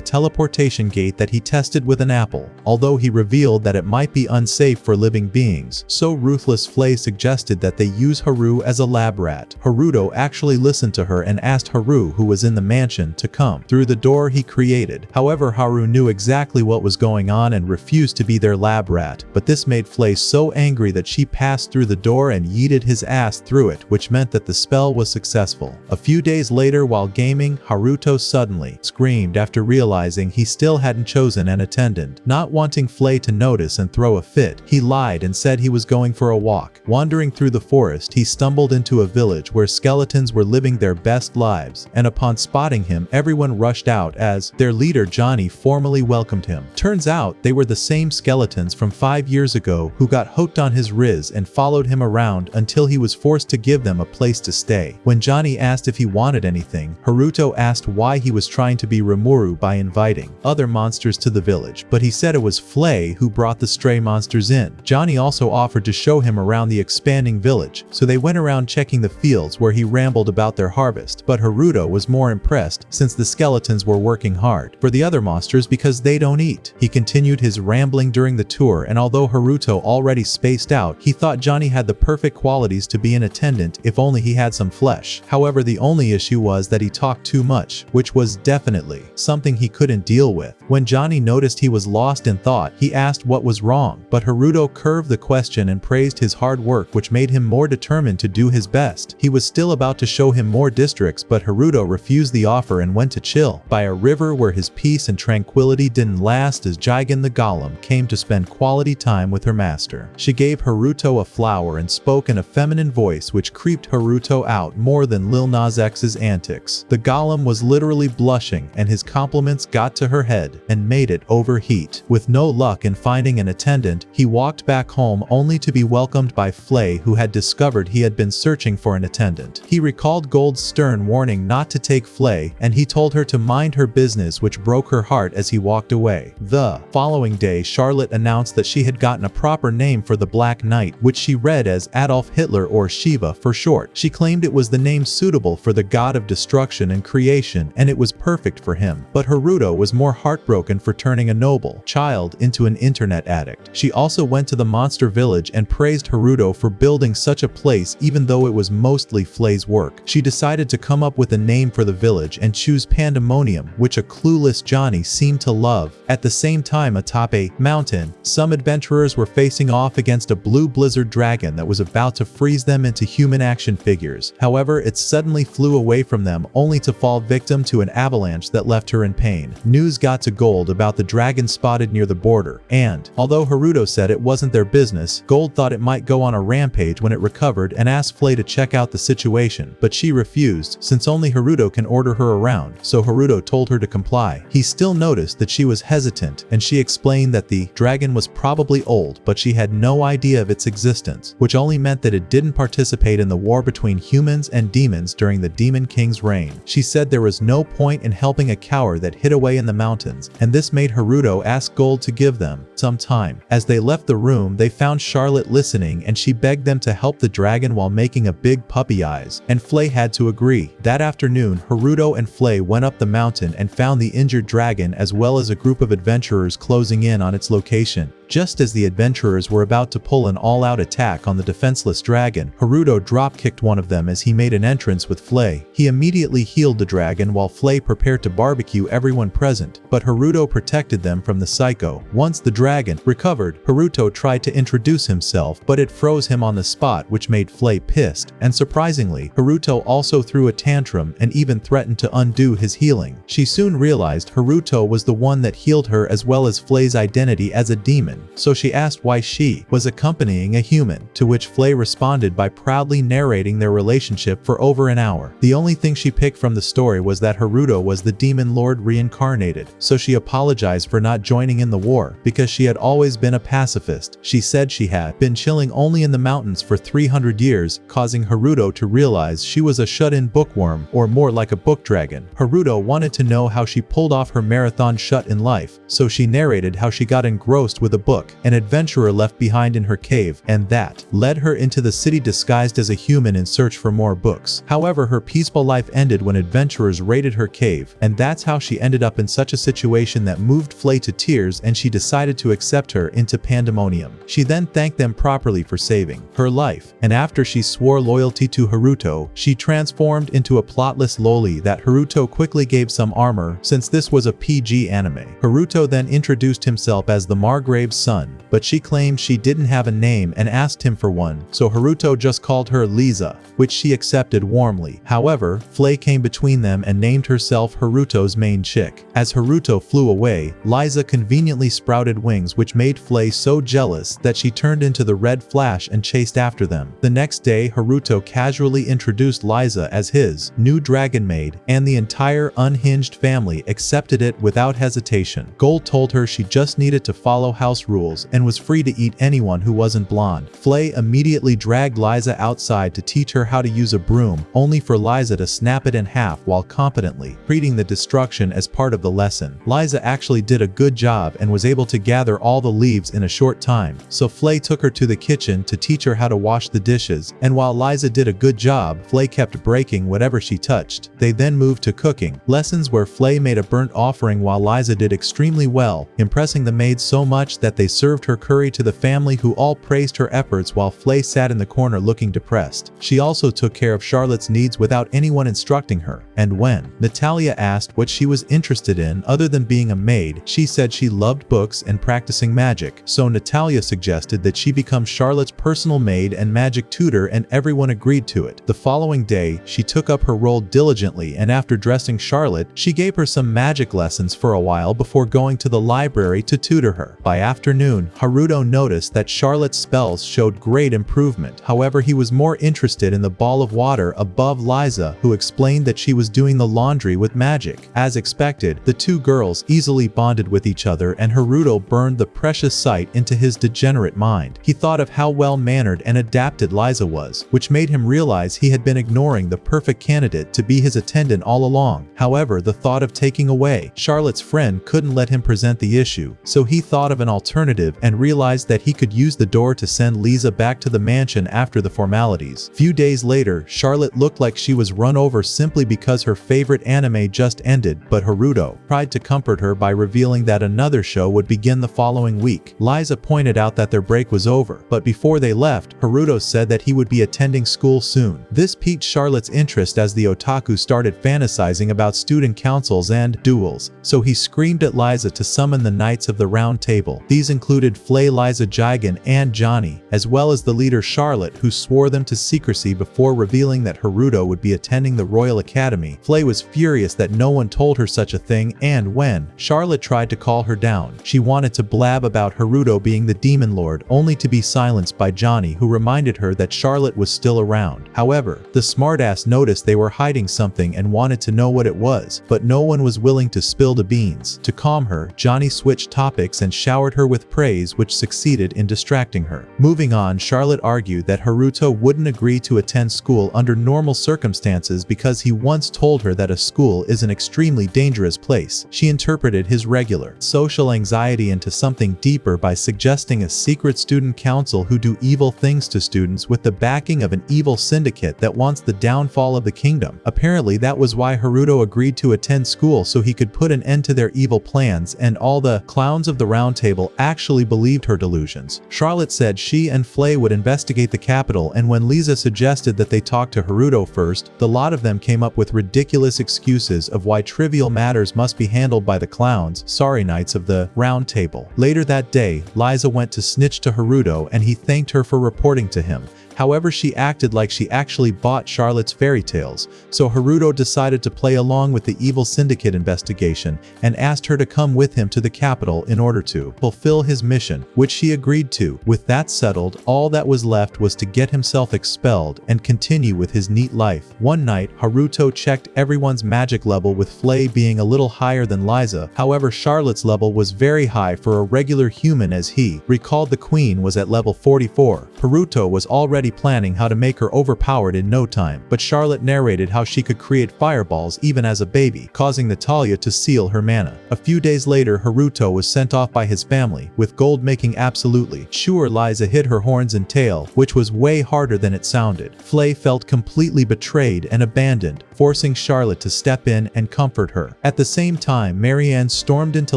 teleportation gate that he tested with an apple. Although he revealed that it might be unsafe for living beings, so ruthless Flay suggested that they use Haru as a lab rat. Haruto actually listened to her and asked Haru, who was in the mansion, to come through the door he created. However, Haru knew exactly what was going on and refused to be their lab rat, but this made Flay so angry that she passed through the door and yeeted his ass through it, which meant that the spell was successful. A few days later, while gaming, Haruto suddenly screamed after realizing he still hadn't chosen an attendant. Not wanting Flay to notice and throw a fit, he lied and said he was going for a walk. Wandering through the forest, he stumbled into a village where skeletons were living their best lives, and upon spotting him, everyone rushed out as their leader Johnny formally welcomed him. Turns out they were the same skeletons from 5 years ago who got hooked on his riz and followed him around until he was forced to give them a place to stay. When Johnny asked if he wanted anything, Haruto asked why he was trying to be Rimuru by inviting other monsters to the village, but he said it was Flay who brought the stray monsters in. Johnny also offered to show him around the expanding village, so they went around checking the fields where he rambled about their harvest, but Haruto was more impressed since the skeletons were working hard for the other monsters because they don't eat. He continued his rambling during the tour, and although Haruto already spaced out, he thought Johnny had the perfect qualities to be an attendant if only he had some flesh. However, the only issue was that he talked too much, which was definitely something he couldn't deal with. When Johnny noticed he was lost in thought, he asked what was wrong, but Haruto curved the question and praised his hard work, which made him more determined to do his best. He was still about to show him more districts, but Haruto refused the offer and went to chill by a river where his peace and tranquility didn't last as Jigen the Golem came to spend quality time with her master. She gave Haruto a flower and spoke in a feminine voice which creeped Haruto out more than Lil Nas X's antics. The Golem was literally blushing, and his compliments got to her head and made it overheat. With no luck in finding an attendant, he walked back home only to be welcomed by Flay, who had discovered he had been searching for an attendant. He recalled Gold's stern warning not to take Flay, and he told her to mind her business, which broke her heart as he walked away. The following day, Charlotte announced that she had gotten a proper name for the Black Knight, which she read as Adolf Hitler, or Shiva for short. She claimed it was the name suitable for the god of destruction and creation, and it was perfect for him. But Haruto was more heartbroken for turning a noble child into an internet addict. She also went to the monster village and praised Haruto for building such a place even though it was mostly Flay's work. She decided to come up with a name for the village and choose Pandemonium, which a clueless Johnny seemed to love. At the same time, atop a mountain, some adventurers were facing off against a blue blizzard dragon that was about to freeze them into human action figures. However, it suddenly flew away from them only to fall victim to an avalanche that left her in pain. News got to Gold about the dragon spotted near the border, and although Haruto said it wasn't their business, Gold thought it might go on a rampage when it recovered and asked Flay to check out the situation, but she refused since only Haruto can order her her around, so Haruto told her to comply. He still noticed that she was hesitant, and she explained that the dragon was probably old, but she had no idea of its existence, which only meant that it didn't participate in the war between humans and demons during the Demon King's reign. She said there was no point in helping a coward that hid away in the mountains, and this made Haruto ask Gold to give them some time. As they left the room, they found Charlotte listening, and she begged them to help the dragon while making a big puppy eyes, and Flay had to agree. That afternoon, Haruto and Flay went up the mountain and found the injured dragon as well as a group of adventurers closing in on its location. Just as the adventurers were about to pull an all-out attack on the defenseless dragon, Haruto drop-kicked one of them as he made an entrance with Flay. He immediately healed the dragon while Flay prepared to barbecue everyone present, but Haruto protected them from the psycho. Once the dragon recovered, Haruto tried to introduce himself, but it froze him on the spot, which made Flay pissed. And surprisingly, Haruto also threw a tantrum and even threatened to undo his healing. She soon realized Haruto was the one that healed her as well as Flay's identity as a demon, so she asked why she was accompanying a human, to which Flay responded by proudly narrating their relationship for over an hour. The only thing she picked from the story was that Haruto was the demon lord reincarnated, so she apologized for not joining in the war because she had always been a pacifist. She said she had been chilling only in the mountains for 300 years, causing Haruto to realize she was a shut-in bookworm, or more like a book dragon. Haruto wanted to know how she pulled off her marathon shut-in life, so she narrated how she got engrossed with a book an adventurer left behind in her cave, and that led her into the city disguised as a human in search for more books. However, her peaceful life ended when adventurers raided her cave, and that's how she ended up in such a situation that moved Flay to tears, and she decided to accept her into pandemonium. She then thanked them properly for saving her life, and after she swore loyalty to Haruto, she transformed into a plotless loli that Haruto quickly gave some armor since this was a PG anime. Haruto then introduced himself as the Margrave's son, but she claimed she didn't have a name and asked him for one, so Haruto just called her Lisa, which she accepted warmly. However, Flay came between them and named herself Haruto's main chick. As Haruto flew away, Liza conveniently sprouted wings, which made Flay so jealous that she turned into the Red Flash and chased after them. The next day, Haruto casually introduced Liza as his new dragon maid, and the entire unhinged family accepted it without hesitation. Gold told her she just needed to follow house rules and was free to eat anyone who wasn't blonde. Flay immediately dragged Liza outside to teach her how to use a broom, only for Liza to snap it in half while competently treating the destruction as part of the lesson. Liza actually did a good job and was able to gather all the leaves in a short time, so Flay took her to the kitchen to teach her how to wash the dishes, and while Liza did a good job, Flay kept breaking whatever she touched. They then moved to cooking lessons where Flay made a burnt offering while Liza did extremely well, impressing the maids so much that they served her curry to the family, who all praised her efforts while Flay sat in the corner looking depressed. She also took care of Charlotte's needs without anyone instructing her, and when Natalia asked what she was interested in other than being a maid, she said she loved books and practicing magic, so Natalia suggested that she become Charlotte's personal maid and magic tutor, and everyone agreed to it. The following day, she took up her role diligently, and after dressing Charlotte, she gave her some magic lessons for a while before going to the library to tutor her. By afternoon, Haruto noticed that Charlotte's spells showed great improvement. However, he was more interested in the ball of water above Liza, who explained that she was doing the laundry with magic. As expected, the two girls easily bonded with each other, and Haruto burned the precious sight into his degenerate mind. He thought of how well-mannered and adapted Liza was, which made him realize he had been ignoring the perfect candidate to be his attendant all along. However, the thought of taking away Charlotte's friend couldn't let him present the issue, so he thought of an alternative and realized that he could use the door to send Lisa back to the mansion after the formalities. Few days later, Charlotte looked like she was run over simply because her favorite anime just ended, but Haruto tried to comfort her by revealing that another show would begin the following week. Liza pointed out that their break was over, but before they left, Haruto said that he would be attending school soon. This piqued Charlotte's interest as the otaku started fantasizing about student councils and duels, so he screamed at Liza to summon the Knights of the Round Table. These included Flay, Liza, Jigen, and Johnny, as well as the leader Charlotte, who swore them to secrecy before revealing that Haruto would be attending the Royal Academy. Flay was furious that no one told her such a thing, and when Charlotte tried to call her down, she wanted to blab about Haruto being the Demon Lord, only to be silenced by Johnny, who reminded her that Charlotte was still around. However, the smartass noticed they were hiding something and wanted to know what it was, but no one was willing to spill the beans. To calm her, Johnny switched topics and showered her with praise, which succeeded in distracting her. Moving on, Charlotte argued that Haruto wouldn't agree to attend school under normal circumstances because he once told her that a school is an extremely dangerous place. She interpreted his regular social anxiety into something deeper by suggesting a secret student council who do evil things to students with the backing of an evil syndicate that wants the downfall of the kingdom. Apparently, that was why Haruto agreed to attend school, so he could put an end to their evil plans, and all the clowns of the round table actually believed her delusions. Charlotte said she and Flay would investigate the capital, and when Lisa suggested that they talk to Haruto first, the lot of them came up with ridiculous excuses of why trivial matters must be handled by the clowns, sorry knights of the round table. Later that day, Liza went to snitch to Haruto and he thanked her for reporting to him. However, she acted like she actually bought Charlotte's fairy tales, so Haruto decided to play along with the evil syndicate investigation and asked her to come with him to the capital in order to fulfill his mission, which she agreed to. With that settled, all that was left was to get himself expelled and continue with his neat life. One night, Haruto checked everyone's magic level, with Flay being a little higher than Liza. However, Charlotte's level was very high for a regular human, as he recalled the queen was at level 44. Haruto was already planning how to make her overpowered in no time, but Charlotte narrated how she could create fireballs even as a baby, causing Natalia to seal her mana. A few days later, Haruto was sent off by his family, with Gold making absolutely sure Liza hid her horns and tail, which was way harder than it sounded. Flay felt completely betrayed and abandoned, forcing Charlotte to step in and comfort her. At the same time, Marianne stormed into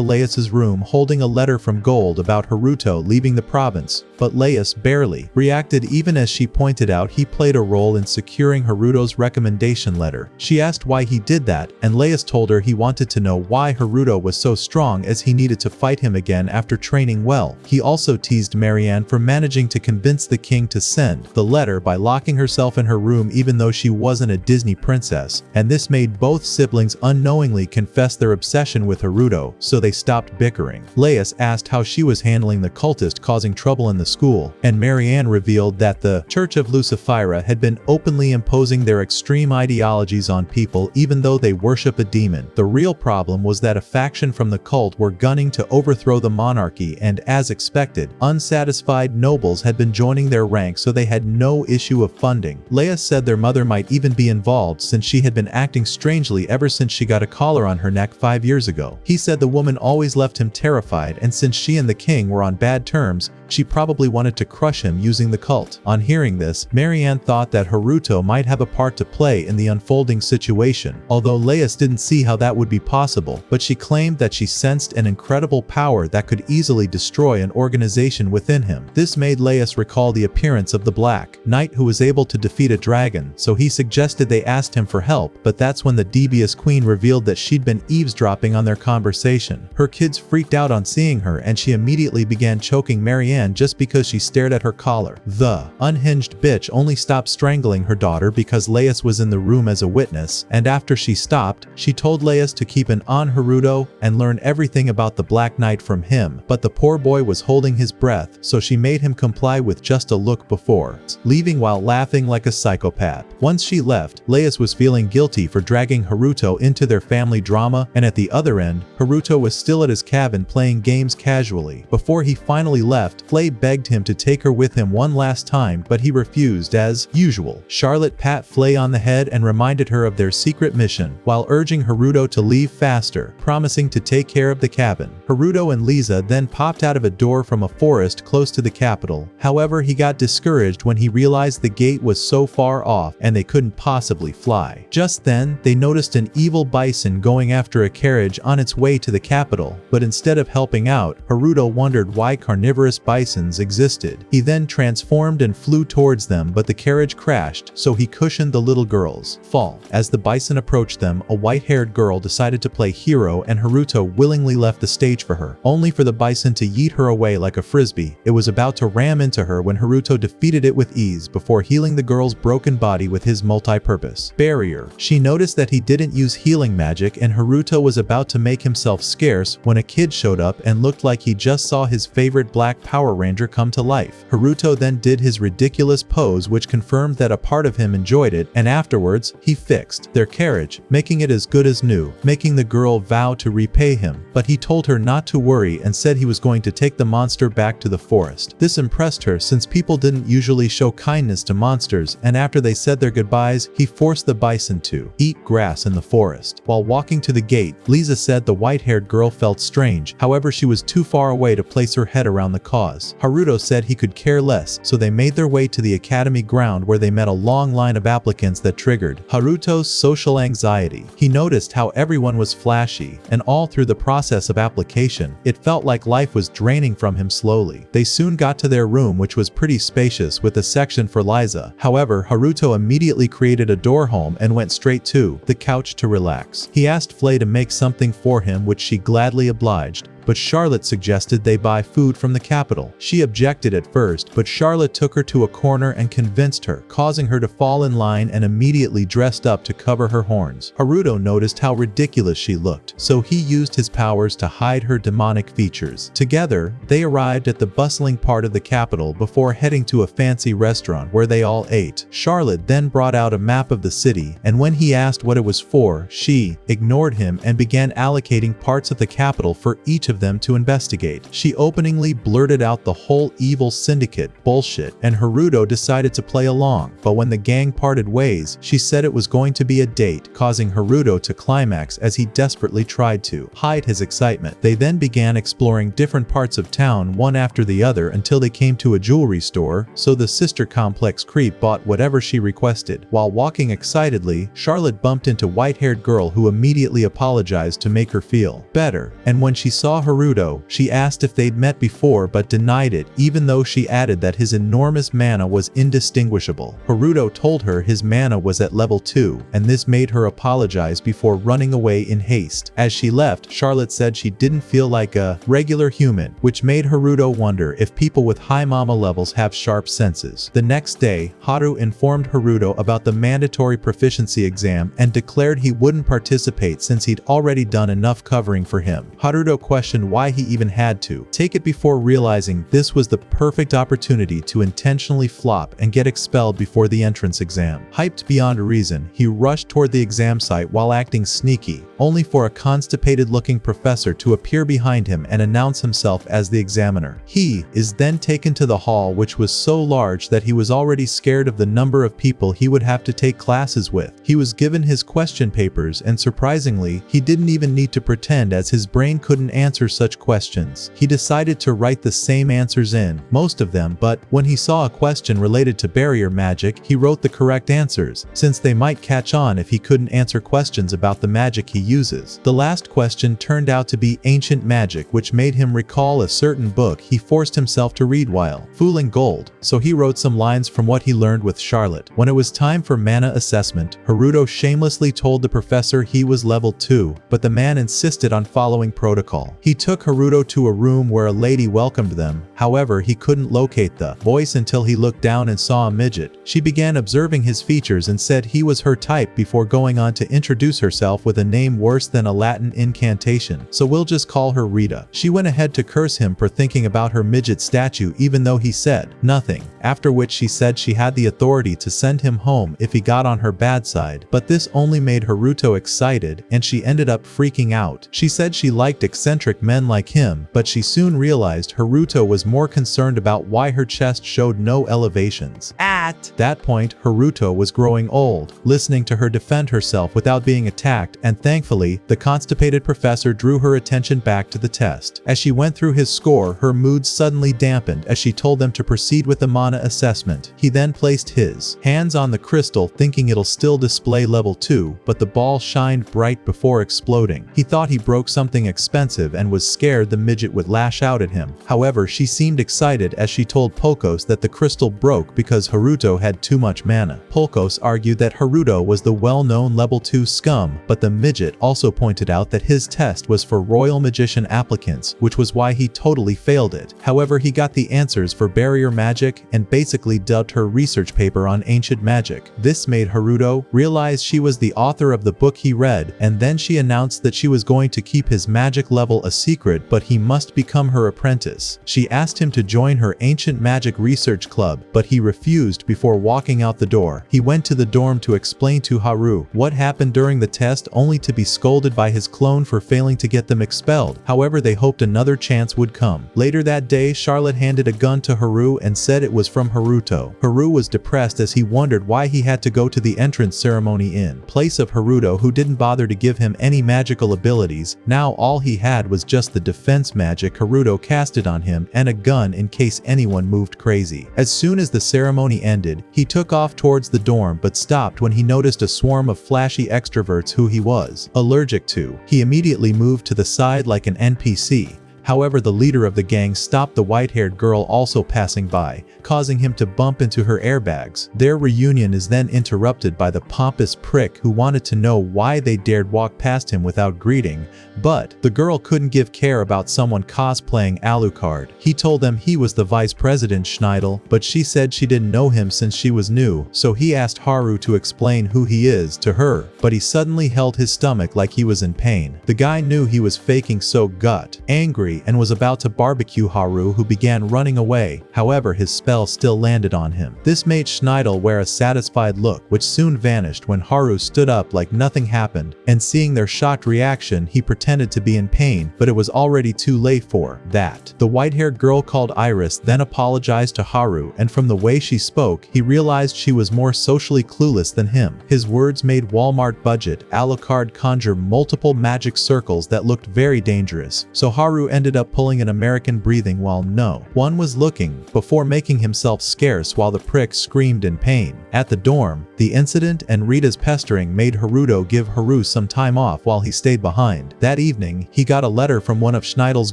Laius's room holding a letter from Gold about Haruto leaving the province, but Laius barely reacted, even as she pointed out he played a role in securing Haruto's recommendation letter. She asked why he did that, and Laius told her he wanted to know why Haruto was so strong, as he needed to fight him again after training well. He also teased Marianne for managing to convince the king to send the letter by locking herself in her room even though she wasn't a Disney princess, and this made both siblings unknowingly confess their obsession with Haruto, so they stopped bickering. Laius asked how she was handling the cultist causing trouble in the school, and Marianne revealed that the Church of Lucifera had been openly imposing their extreme ideologies on people even though they worship a demon. The real problem was that a faction from the cult were gunning to overthrow the monarchy, and as expected, unsatisfied nobles had been joining their ranks, so they had no issue of funding. Laius said their mother might even be involved, since she had been acting strangely ever since she got a collar on her neck 5 years ago. He said the woman always left him terrified, and since she and the king were on bad terms, she probably wanted to crush him using the cult. On hearing this, Marianne thought that Haruto might have a part to play in the unfolding situation, although Laius didn't see how that would be possible, but she claimed that she sensed an incredible power that could easily destroy an organization within him. This made Laius recall the appearance of the Black Knight who was able to defeat a dragon, so he suggested they asked him for help, but that's when the devious queen revealed that she'd been eavesdropping on their conversation. Her kids freaked out on seeing her, and she immediately began choking Marianne just because she stared at her collar. The unhinged bitch only stopped strangling her daughter because Laius was in the room as a witness, and after she stopped, she told Laius to keep an eye on Haruto and learn everything about the Black Knight from him, but the poor boy was holding his breath, so she made him comply with just a look before leaving while laughing like a psychopath. Once she left, Laius was feeling guilty for dragging Haruto into their family drama, and at the other end, Haruto was still at his cabin playing games casually. Before he finally left, Flay begged him to take her with him one last time, but he refused as usual. Charlotte pat Flay on the head and reminded her of their secret mission, while urging Haruto to leave faster, promising to take care of the cabin. Haruto and Lisa then popped out of a door from a forest close to the capital. However, he got discouraged when he realized the gate was so far off and they couldn't possibly fly. Just then, they noticed an evil bison going after a carriage on its way to the capital, but instead of helping out, Haruto wondered why carnivorous bisons existed. He then transformed and flew towards them, but the carriage crashed, so he cushioned the little girl's fall. As the bison approached them, a white-haired girl decided to play hero, and Haruto willingly left the stage for her, only for the bison to yeet her away like a frisbee. It was about to ram into her when Haruto defeated it with ease before healing the girl's broken body with his multi-purpose barrier. She noticed that he didn't use healing magic, and Haruto was about to make himself scarce when a kid showed up and looked like he just saw his favorite black Power Power Ranger come to life. Haruto then did his ridiculous pose, which confirmed that a part of him enjoyed it, and afterwards, he fixed their carriage, making it as good as new, making the girl vow to repay him. But he told her not to worry and said he was going to take the monster back to the forest. This impressed her since people didn't usually show kindness to monsters, and after they said their goodbyes, he forced the bison to eat grass in the forest. While walking to the gate, Lisa said the white-haired girl felt strange, however she was too far away to place her head around the cause. Haruto said he could care less, so they made their way to the academy ground where they met a long line of applicants that triggered Haruto's social anxiety. He noticed how everyone was flashy, and all through the process of application, it felt like life was draining from him slowly. They soon got to their room, which was pretty spacious with a section for Liza. However, Haruto immediately created a door home and went straight to the couch to relax. He asked Flay to make something for him, which she gladly obliged. But Charlotte suggested they buy food from the capital. She objected at first, but Charlotte took her to a corner and convinced her, causing her to fall in line and immediately dressed up to cover her horns. Haruto noticed how ridiculous she looked, so he used his powers to hide her demonic features. Together, they arrived at the bustling part of the capital before heading to a fancy restaurant where they all ate. Charlotte then brought out a map of the city, and when he asked what it was for, she ignored him and began allocating parts of the capital for each of them to investigate. She openly blurted out the whole evil syndicate bullshit, and Haruto decided to play along. But when the gang parted ways, she said it was going to be a date, causing Haruto to climax as he desperately tried to hide his excitement. They then began exploring different parts of town one after the other until they came to a jewelry store, so the sister complex creep bought whatever she requested. While walking excitedly, Charlotte bumped into white-haired girl who immediately apologized to make her feel better, and when she saw Haruto, she asked if they'd met before but denied it, even though she added that his enormous mana was indistinguishable. Haruto told her his mana was at level 2, and this made her apologize before running away in haste. As she left, Charlotte said she didn't feel like a regular human, which made Haruto wonder if people with high mama levels have sharp senses. The next day, Haru informed Haruto about the mandatory proficiency exam and declared he wouldn't participate since he'd already done enough covering for him. Haruto questioned why he even had to take it before realizing this was the perfect opportunity to intentionally flop and get expelled before the entrance exam. Hyped beyond reason, he rushed toward the exam site while acting sneaky, only for a constipated-looking professor to appear behind him and announce himself as the examiner. He is then taken to the hall, which was so large that he was already scared of the number of people he would have to take classes with. He was given his question papers, and surprisingly, he didn't even need to pretend, as his brain couldn't answer such questions. He decided to write the same answers in, most of them, but when he saw a question related to barrier magic, he wrote the correct answers, since they might catch on if he couldn't answer questions about the magic he uses. The last question turned out to be ancient magic, which made him recall a certain book he forced himself to read while fooling gold, so he wrote some lines from what he learned with Charlotte. When it was time for mana assessment, Haruto shamelessly told the professor he was level 2, but the man insisted on following protocol. He took Haruto to a room where a lady welcomed them, however he couldn't locate the voice until he looked down and saw a midget. She began observing his features and said he was her type before going on to introduce herself with a name worse than a Latin incantation, so we'll just call her Rita. She went ahead to curse him for thinking about her midget statue even though he said nothing, after which she said she had the authority to send him home if he got on her bad side, but this only made Haruto excited and she ended up freaking out. She said she liked eccentric men like him, but she soon realized Haruto was more concerned about why her chest showed no elevations. At that point, Haruto was growing old, listening to her defend herself without being attacked, and thankfully, the constipated professor drew her attention back to the test. As she went through his score, her mood suddenly dampened as she told them to proceed with the mana assessment. He then placed his hands on the crystal thinking it'll still display level 2, but the ball shined bright before exploding. He thought he broke something expensive and was scared the midget would lash out at him. However, she seemed excited as she told Polkos that the crystal broke because Haruto had too much mana. Polkos argued that Haruto was the well-known level 2 scum, but the midget also pointed out that his test was for Royal Magician applicants, which was why he totally failed it. However, he got the answers for barrier magic and basically dubbed her research paper on ancient magic. This made Haruto realize she was the author of the book he read, and then she announced that she was going to keep his magic level a secret, but he must become her apprentice. She asked him to join her ancient magic research club, but he refused before walking out the door. He went to the dorm to explain to Haru what happened during the test, only to be scolded by his clone for failing to get them expelled. However, they hoped another chance would come. Later that day, Charlotte handed a gun to Haru and said it was from Haruto. Haru was depressed as he wondered why he had to go to the entrance ceremony in place of Haruto, who didn't bother to give him any magical abilities. Now all he had was just the defense magic Haruto casted on him and a gun in case anyone moved crazy. As soon as the ceremony ended, he took off towards the dorm but stopped when he noticed a swarm of flashy extroverts who he was allergic to. He immediately moved to the side like an NPC. However, the leader of the gang stopped the white-haired girl also passing by, causing him to bump into her airbags. Their reunion is then interrupted by the pompous prick who wanted to know why they dared walk past him without greeting, but the girl couldn't give care about someone cosplaying Alucard. He told them he was the vice president Schneidel, but she said she didn't know him since she was new, so he asked Haru to explain who he is to her, but he suddenly held his stomach like he was in pain. The guy knew he was faking, so got angry and was about to barbecue Haru, who began running away. However, his spell still landed on him. This made Schneidel wear a satisfied look, which soon vanished when Haru stood up like nothing happened, and seeing their shocked reaction, he pretended to be in pain, but it was already too late for that. The white-haired girl called Iris then apologized to Haru, and from the way she spoke, he realized she was more socially clueless than him. His words made Walmart budget Alucard conjure multiple magic circles that looked very dangerous, so Haru ended up pulling an American breathing while no one was looking, before making himself scarce while the prick screamed in pain. At the dorm, the incident and Rita's pestering made Haruto give Haru some time off while he stayed behind. That evening, he got a letter from one of Schneidel's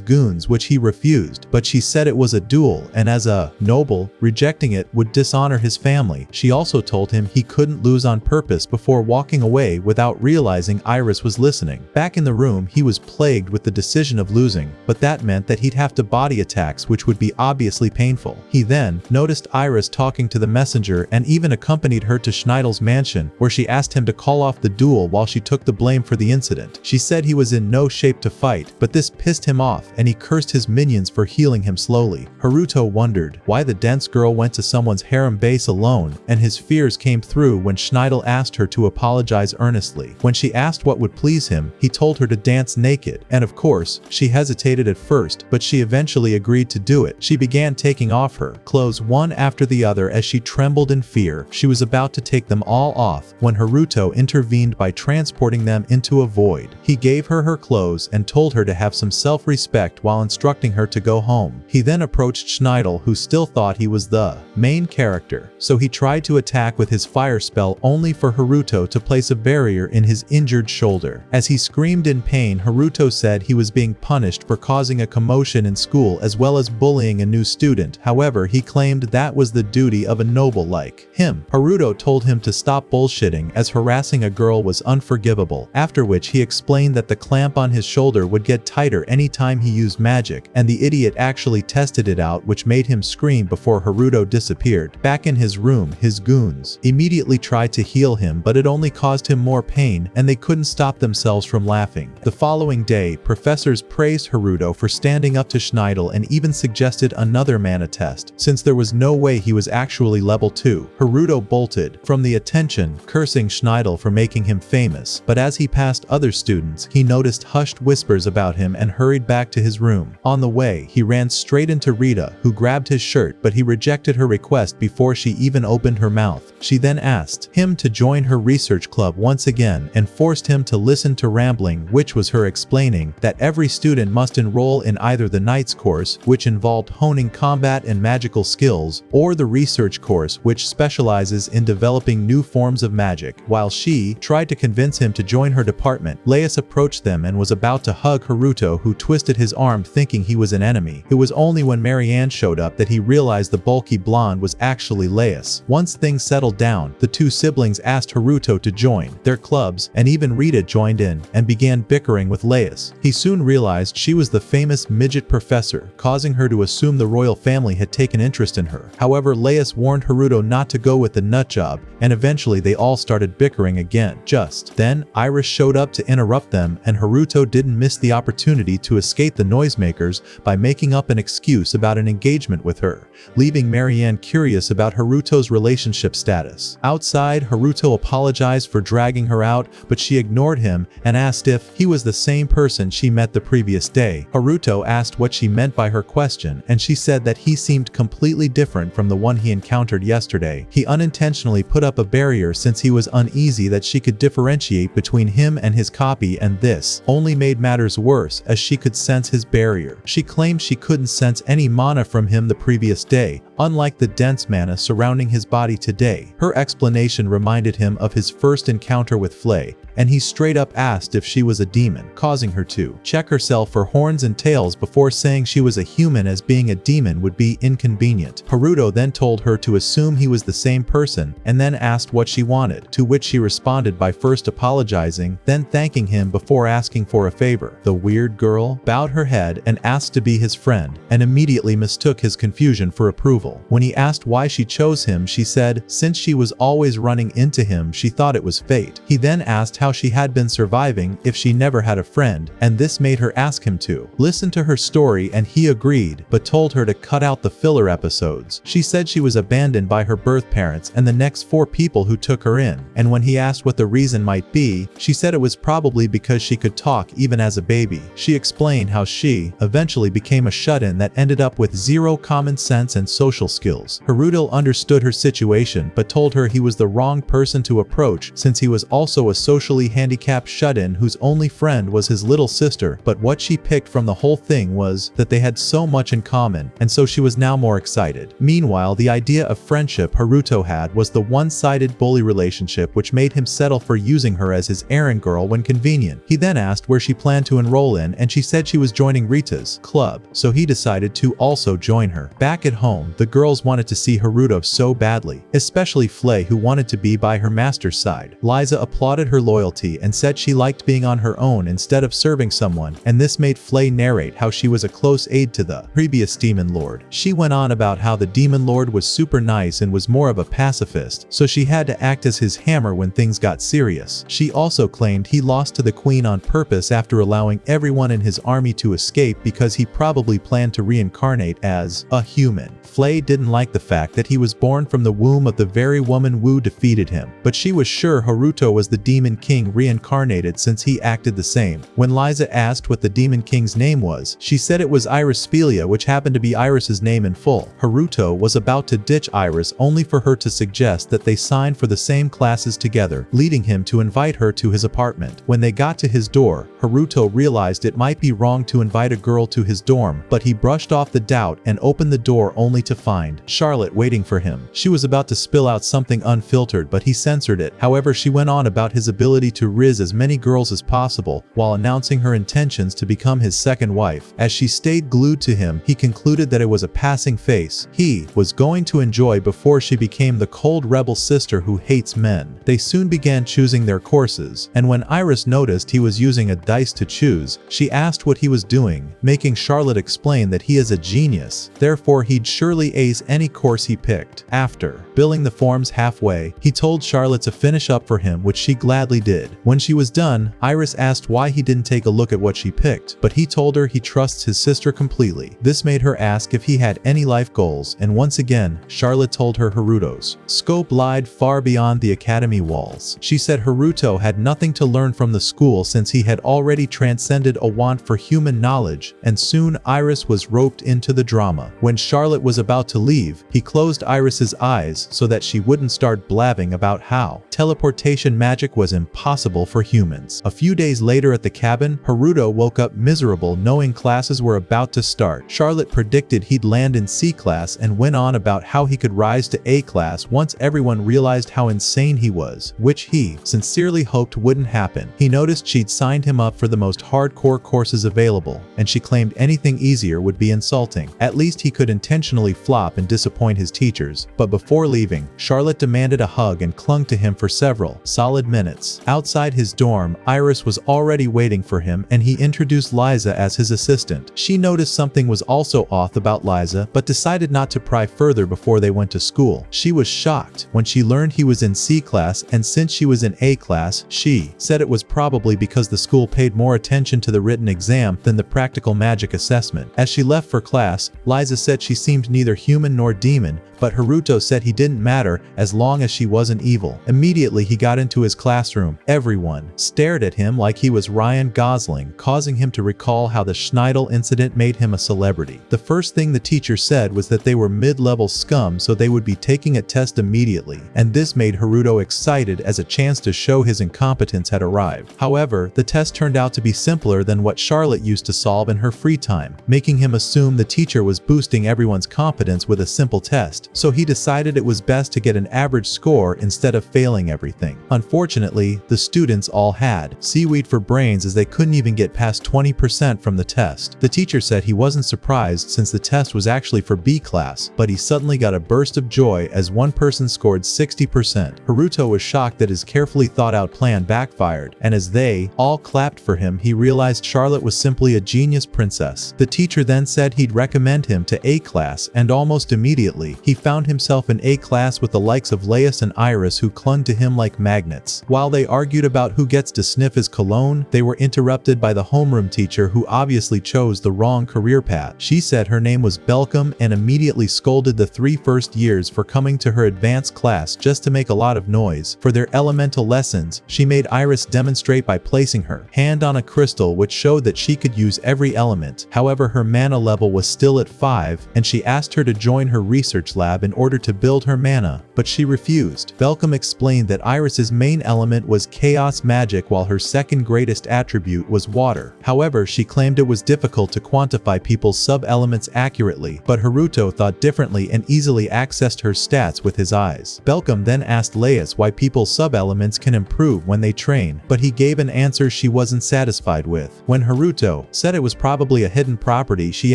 goons which he refused, but she said it was a duel, and as a noble, rejecting it would dishonor his family. She also told him he couldn't lose on purpose before walking away without realizing Iris was listening. Back in the room, he was plagued with the decision of losing, but that meant that he'd have to body attacks, which would be obviously painful. He then noticed Iris talking to the messenger and even accompanied her to Schneidel's mansion, where she asked him to call off the duel while she took the blame for the incident. She said he was in no shape to fight, but this pissed him off and he cursed his minions for healing him slowly. Haruto wondered why the dense girl went to someone's harem base alone, and his fears came through when Schneidel asked her to apologize earnestly. When she asked what would please him, he told her to dance naked, and of course, she hesitated at first, but she eventually agreed to do it. She began taking off her clothes one after the other as she trembled in fear. She was about to take them all off when Haruto intervened by transporting them into a void. He gave her her clothes and told her to have some self-respect while instructing her to go home. He then approached Schneidel, who still thought he was the main character, so he tried to attack with his fire spell, only for Haruto to place a barrier in his injured shoulder. As he screamed in pain, Haruto said he was being punished for causing a commotion in school as well as bullying a new student. However, he claimed that was the duty of a noble like him. Haruto told him to stop bullshitting, as harassing a girl was unforgivable, after which he explained that the clamp on his shoulder would get tighter anytime he used magic, and the idiot actually tested it out, which made him scream before Haruto disappeared. Back in his room, his goons immediately tried to heal him, but it only caused him more pain and they couldn't stop themselves from laughing. The following day, professors praised Haruto for standing up to Schneidel and even suggested another mana test, since there was no way he was actually level 2. Haruto bolted from the attention, cursing Schneidel for making him famous, but as he passed other students, he noticed hushed whispers about him and hurried back to his room. On the way, he ran straight into Rita, who grabbed his shirt, but he rejected her request before she even opened her mouth. She then asked him to join her research club once again and forced him to listen to rambling, which was her explaining that every student must enroll in either the Knights course, which involved honing combat and magical skills, or the research course, which specializes in developing new forms of magic. While she tried to convince him to join her department, Laius approached them and was about to hug Haruto, who twisted his arm thinking he was an enemy. It was only when Marianne showed up that he realized the bulky blonde was actually Laius. Once things settled down, the two siblings asked Haruto to join their clubs, and even Rita joined in and began bickering with Laius. He soon realized she was the famous midget professor, causing her to assume the royal family had taken interest in her. However, Laius warned Haruto not to go with the nutjob, and eventually they all started bickering again. Just then, Iris showed up to interrupt them, and Haruto didn't miss the opportunity to escape the noisemakers by making up an excuse about an engagement with her, leaving Marianne curious about Haruto's relationship status. Outside, Haruto apologized for dragging her out, but she ignored him and asked if he was the same person she met the previous day. Haruto asked what she meant by her question, and she said that he seemed completely different from the one he encountered yesterday. He unintentionally put up a barrier since he was uneasy that she could differentiate between him and his copy, and this only made matters worse as she could sense his barrier. She claimed she couldn't sense any mana from him the previous day, unlike the dense mana surrounding his body today. Her explanation reminded him of his first encounter with Flay, and he straight up asked if she was a demon, causing her to check herself for horns and tails before saying she was a human, as being a demon would be inconvenient. Haruto then told her to assume he was the same person and then asked what she wanted, to which she responded by first apologizing, then thanking him before asking for a favor. The weird girl bowed her head and asked to be his friend, and immediately mistook his confusion for approval. When he asked why she chose him, she said since she was always running into him, she thought it was fate. He then asked how she had been surviving if she never had a friend, and this made her ask him to listen to her story, and he agreed, but told her to cut out the filler episodes. She said she was abandoned by her birth parents and the next 4 people who took her in, and when he asked what the reason might be, she said it was probably because she could talk even as a baby. She explained how she eventually became a shut-in that ended up with zero common sense and social skills. Haruto understood her situation but told her he was the wrong person to approach since he was also a socially handicapped shut-in whose only friend was his little sister, but what she picked from the whole thing was that they had so much in common, and so she was now more excited. Meanwhile, the idea of friendship Haruto had was the one-sided bully relationship, which made him settle for using her as his errand girl when convenient. He then asked where she planned to enroll in, and she said she was joining Rita's club, so he decided to also join her. Back at home, the girls wanted to see Haruto so badly, especially Flay, who wanted to be by her master's side. Liza applauded her loyalty and said she liked being on her own instead of serving someone, and this made Flay narrate how she was a close aide to the previous demon lord. She went on about how the demon lord was super nice and was more of a pacifist, so she had to act as his hammer when things got serious. She also claimed he lost to the queen on purpose after allowing everyone in his army to escape because he probably planned to reincarnate as a human. Flay didn't like the fact that he was born from the womb of the very woman Wu defeated him, but she was sure Haruto was the demon king reincarnated since he acted the same. When Liza asked what the demon king's name was, she said it was Iris Spelia, which happened to be Iris's name in full. Haruto was about to ditch Iris only for her to suggest that they sign for the same classes together, leading him to invite her to his apartment. When they got to his door, Haruto realized it might be wrong to invite a girl to his dorm, but he brushed off the doubt and opened the door only to find Charlotte waiting for him. She was about to spill out something unfiltered, but he censored it. However, she went on about his ability to riz as many girls as possible while announcing her intentions to become his second wife. As she stayed glued to him, he concluded that it was a passing phase he was going to enjoy before she became the cold rebel sister who hates men. They soon began choosing their courses, and when Iris noticed he was using a dice to choose, she asked what he was doing, making Charlotte explain that he is a genius, therefore he'd surely ace any course he picked. After billing the forms halfway, he told Charlotte to finish up for him, which she gladly did. When she was done, Iris asked why he didn't take a look at what she picked, but he told her he trusts his sister completely. This made her ask if he had any life goals, and once again, Charlotte told her Haruto's scope lied far beyond the academy walls. She said Haruto had nothing to learn from the school since he had already transcended a want for human knowledge, and soon Iris was roped into the drama. When Charlotte was about to leave, he closed Iris's eyes so that she wouldn't start blabbing about how teleportation magic was impossible for humans. A few days later at the cabin, Haruto woke up miserable knowing classes were about to start. Charlotte predicted he'd land in C class and went on about how he could rise to A class once everyone realized how insane he was, which he sincerely hoped wouldn't happen. He noticed she'd signed him up for the most hardcore courses available, and she claimed anything easier would be insulting. At least he could intentionally flop and disappoint his teachers. But before leaving, Charlotte demanded a hug and clung to him for for several solid minutes. Outside his dorm, Iris was already waiting for him and he introduced Liza as his assistant. She noticed something was also off about Liza, but decided not to pry further before they went to school. She was shocked when she learned he was in C class, and since she was in A class, she said it was probably because the school paid more attention to the written exam than the practical magic assessment. As she left for class, Liza said she seemed neither human nor demon, but Haruto said he didn't matter as long as she wasn't evil. Immediately he got into his classroom. Everyone stared at him like he was Ryan Gosling, causing him to recall how the Schneidel incident made him a celebrity. The first thing the teacher said was that they were mid-level scum, so they would be taking a test immediately, and this made Haruto excited as a chance to show his incompetence had arrived. However, the test turned out to be simpler than what Charlotte used to solve in her free time, making him assume the teacher was boosting everyone's competence with a simple test. So he decided it was best to get an average score instead of failing everything. Unfortunately, the students all had seaweed for brains as they couldn't even get past 20% from the test. The teacher said he wasn't surprised since the test was actually for B class, but he suddenly got a burst of joy as one person scored 60%. Haruto was shocked that his carefully thought out plan backfired, and as they all clapped for him, he realized Charlotte was simply a genius princess. The teacher then said he'd recommend him to A class, and almost immediately, he found himself in A class with the likes of Laius and Iris who clung to him like magnets. While they argued about who gets to sniff his cologne, they were interrupted by the homeroom teacher who obviously chose the wrong career path. She said her name was Belcom and immediately scolded the 3 first years for coming to her advanced class just to make a lot of noise. For their elemental lessons, she made Iris demonstrate by placing her hand on a crystal which showed that she could use every element. However, her mana level was still at 5, and she asked her to join her research lab in order to build her mana, but she refused. Belcom explained that Iris's main element was chaos magic while her second greatest attribute was water. However, she claimed it was difficult to quantify people's sub-elements accurately, but Haruto thought differently and easily accessed her stats with his eyes. Belcom then asked Laius why people's sub-elements can improve when they train, but he gave an answer she wasn't satisfied with. When Haruto said it was probably a hidden property, she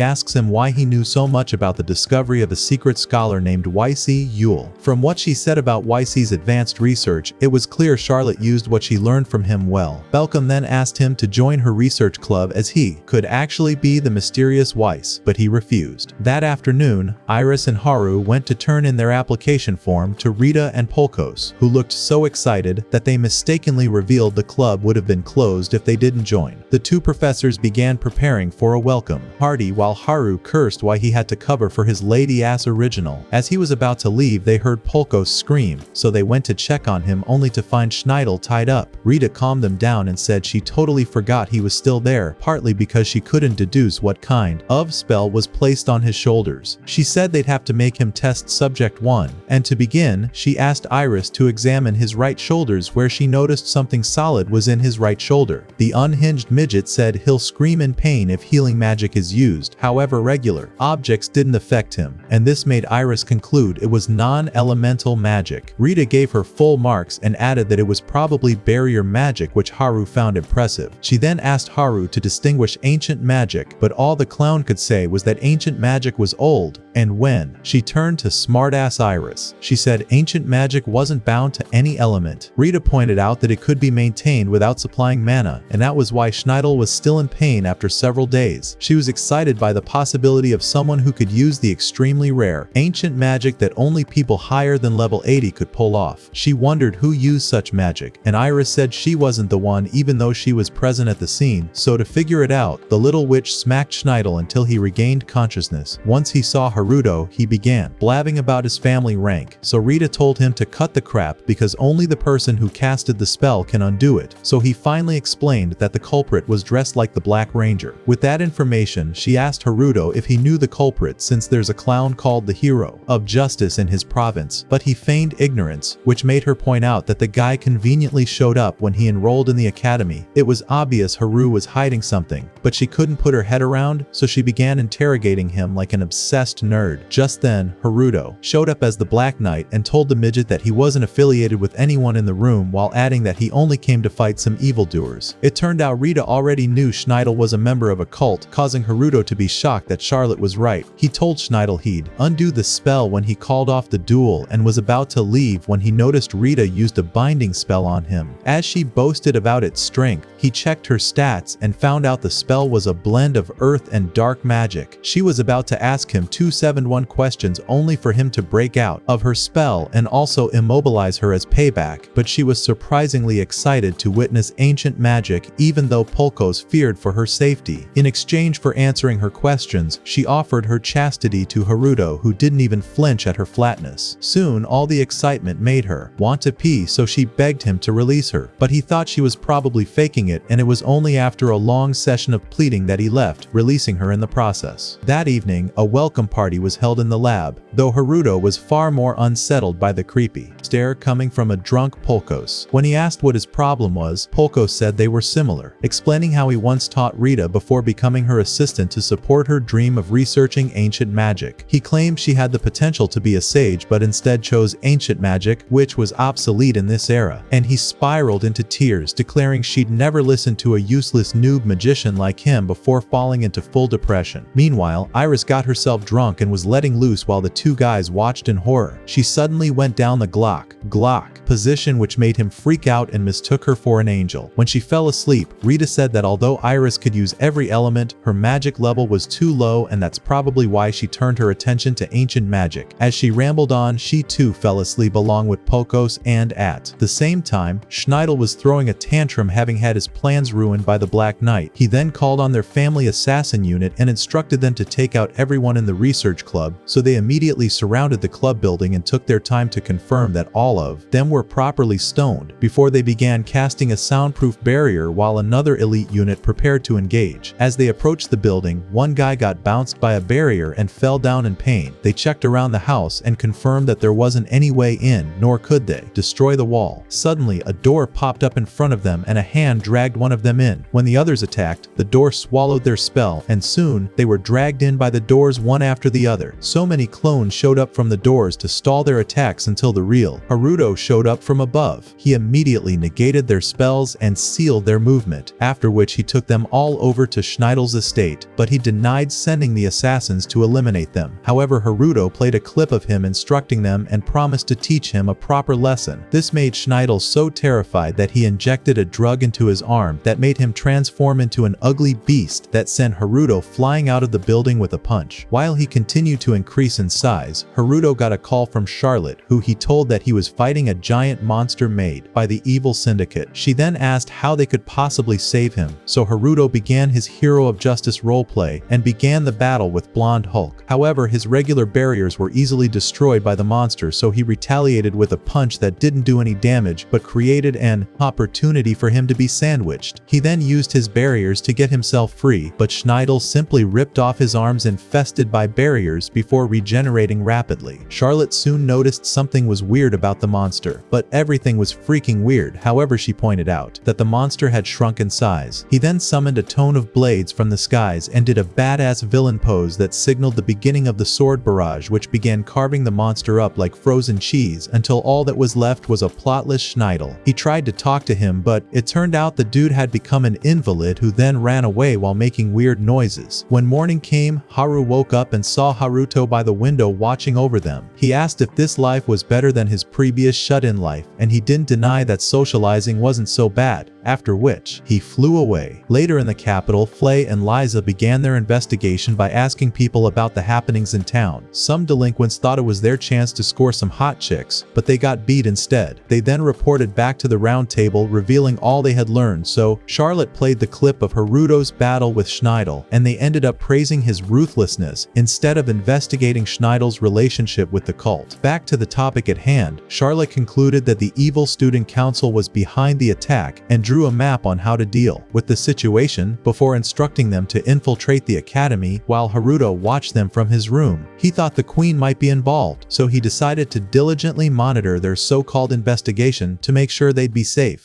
asks him why he knew so much about the discovery of a secret scholar named YC Yule. From what she said about YC's advanced research, it was clear Charlotte used what she learned from him well. Belcom then asked him to join her research club as he could actually be the mysterious Weiss, but he refused. That afternoon, Iris and Haru went to turn in their application form to Rita and Polkos, who looked so excited that they mistakenly revealed the club would have been closed if they didn't join. The two professors began preparing for a welcome party while Haru cursed why he had to cover for his lady-ass original. As he was about to leave, they heard Polkos scream, so they went to check on him only to find Schneidel tied up. Rita calmed them down and said she totally forgot he was still there, partly because she couldn't deduce what kind of spell was placed on his shoulders. She said they'd have to make him test subject 1, and to begin, she asked Iris to examine his right shoulders where she noticed something solid was in his right shoulder. The unhinged midget said he'll scream in pain if healing magic is used, however regular objects didn't affect him, and this made Iris conclude it was non-elemental magic. Rita gave her full marks and added that it was probably barrier magic, which Haru found impressive. She then asked Haru to distinguish ancient magic, but all the clown could say was that ancient magic was old, and when she turned to smartass Iris, she said ancient magic wasn't bound to any element. Rita pointed out that it could be maintained without supplying mana, and that was why Schneidel was still in pain after several days. She was excited by the possibility of someone who could use the extremely rare ancient magic that only people higher than level 80 could pull off. She wondered who used such magic, and Iris said she wasn't the one even though she was present at the scene, so to figure it out, the little witch smacked Schneidel until he regained consciousness. Once he saw Haruto, he began blabbing about his family rank, so Rita told him to cut the crap because only the person who casted the spell can undo it, so he finally explained that the culprit was dressed like the Black Ranger. With that information, she asked Haruto if he knew the culprit since there's a clown called the Hero of Justice in his province, but he feigned ignorance, which made her point out that the guy conveniently showed up when he enrolled in the academy. It was obvious Haru was hiding something, but she couldn't put her head around, so she began interrogating him like an obsessed nerd. Just then, Haruto showed up as the Black Knight and told the midget that he wasn't affiliated with anyone in the room while adding that he only came to fight some evildoers. It turned out Rita already knew Schneidel was a member of a cult, causing Haruto to be shocked that Charlotte was right. He told Schneidel he'd undo the spell when he called off the duel and was about to leave when he noticed Rita used a binding spell on him. As she boasted about its strength, he checked her stats and found out the spell was a blend of earth and dark magic. She was about to ask him 271 questions only for him to break out of her spell and also immobilize her as payback, but she was surprisingly excited to witness ancient magic even though Polkos feared for her safety. In exchange for answering her questions, she offered her chastity to Haruto, who didn't even flinch at her flatness. Soon, all the excitement made her want to pee, so she begged him to release her, but he thought she was probably faking it, and it was only after a long session of pleading that he left, releasing her in the process. That evening, a welcome party was held in the lab, though Haruto was far more unsettled by the creepy stare coming from a drunk Polkos. When he asked what his problem was, Polkos said they were similar, explaining how he once taught Rita before becoming her assistant to support her dream of researching ancient magic. He claimed she had the potential to be a sage but instead chose ancient magic, which was obsolete in this era, and he spiraled into tears, declaring she'd never listened to a useless noob magician like him before falling into full depression. Meanwhile, Iris got herself drunk and was letting loose while the two guys watched in horror. She suddenly went down the Glock position, which made him freak out and mistook her for an angel. When she fell asleep, Rita said that although Iris could use every element, her magic level was too low, and that's probably why she turned her attention to ancient magic. As she rambled on, she too fell asleep along with Polkos, and at the same time, Schneidel was throwing a tantrum, having had his plans ruined by the Black Knight. He then called on their family assassin unit and instructed them to take out everyone in the research club, so they immediately surrounded the club building and took their time to confirm that all of them were properly stoned before they began casting a soundproof barrier while another elite unit prepared to engage. As they approached the building, one guy got bounced by a barrier and fell down in pain. They checked around the house and confirmed that there wasn't any way in, nor could they destroy the wall. Suddenly, a door popped up in front of them and a hand dragged one of them in. When the others attacked, the door swallowed their spell, and soon they were dragged in by the doors one after the other. So many clones showed up from the doors to stall their attacks until the real Haruto showed up from above. He immediately negated their spells and sealed their movement, after which he took them all over to Schneidel's estate, but he denied sending the assassins to eliminate them. However, Haruto played a clip of him instructing them and promised to teach him a proper lesson. This made Schneidel so terrified that he injected a drug into his arm that made him transform into an ugly beast that sent Haruto flying out of the building with a punch. While he continued to increase in size, Haruto got a call from Charlotte, who he told that he was fighting a giant monster made by the evil syndicate. She then asked how they could possibly save him, so Haruto began his Hero of Justice roleplay and began the battle with Blonde Hulk. However, his regular barriers were easily destroyed by the monster, so he retaliated with a punch that didn't do any damage but created an opportunity for him to be sandwiched. He then used his barriers to get himself free, but Schneidel simply ripped off his arms infested by barriers before regenerating rapidly. Charlotte soon noticed something was weird about the monster, but everything was freaking weird. However, she pointed out that the monster had shrunk in size. He then summoned a ton of blades from the skies and did a badass villain pose that signaled the beginning of the sword barrage, which began carving the monster up like frozen cheese until all that was left was a plotless Schneidel. He tried to talk to him, but it turned out the dude had become an invalid who then ran away while making weird noises. When morning came, Haru woke up and saw Haruto by the window watching over them. He asked if this life was better than his previous shut-in life, and he didn't deny that socializing wasn't so bad, after which he flew away. Later in the capital, Flay and Liza began their investigation by asking people about the happenings in town. Some delinquents thought it was their chance to score some hot chicks, but they got beat instead. They then reported back to the round table, revealing all they had learned, so Charlotte played the clip of Haruto's battle with Schneidel, and they ended up praising his ruthlessness instead of investigating Schneidel's relationship with the cult. Back to the topic at hand, Charlotte concluded that the evil student council was behind the attack and drew a map on how to deal with the situation before instructing them to infiltrate the academy while Haruto watched them from his room. He thought the queen might be involved, so he decided to diligently monitor their so-called investigation to make sure they'd be safe.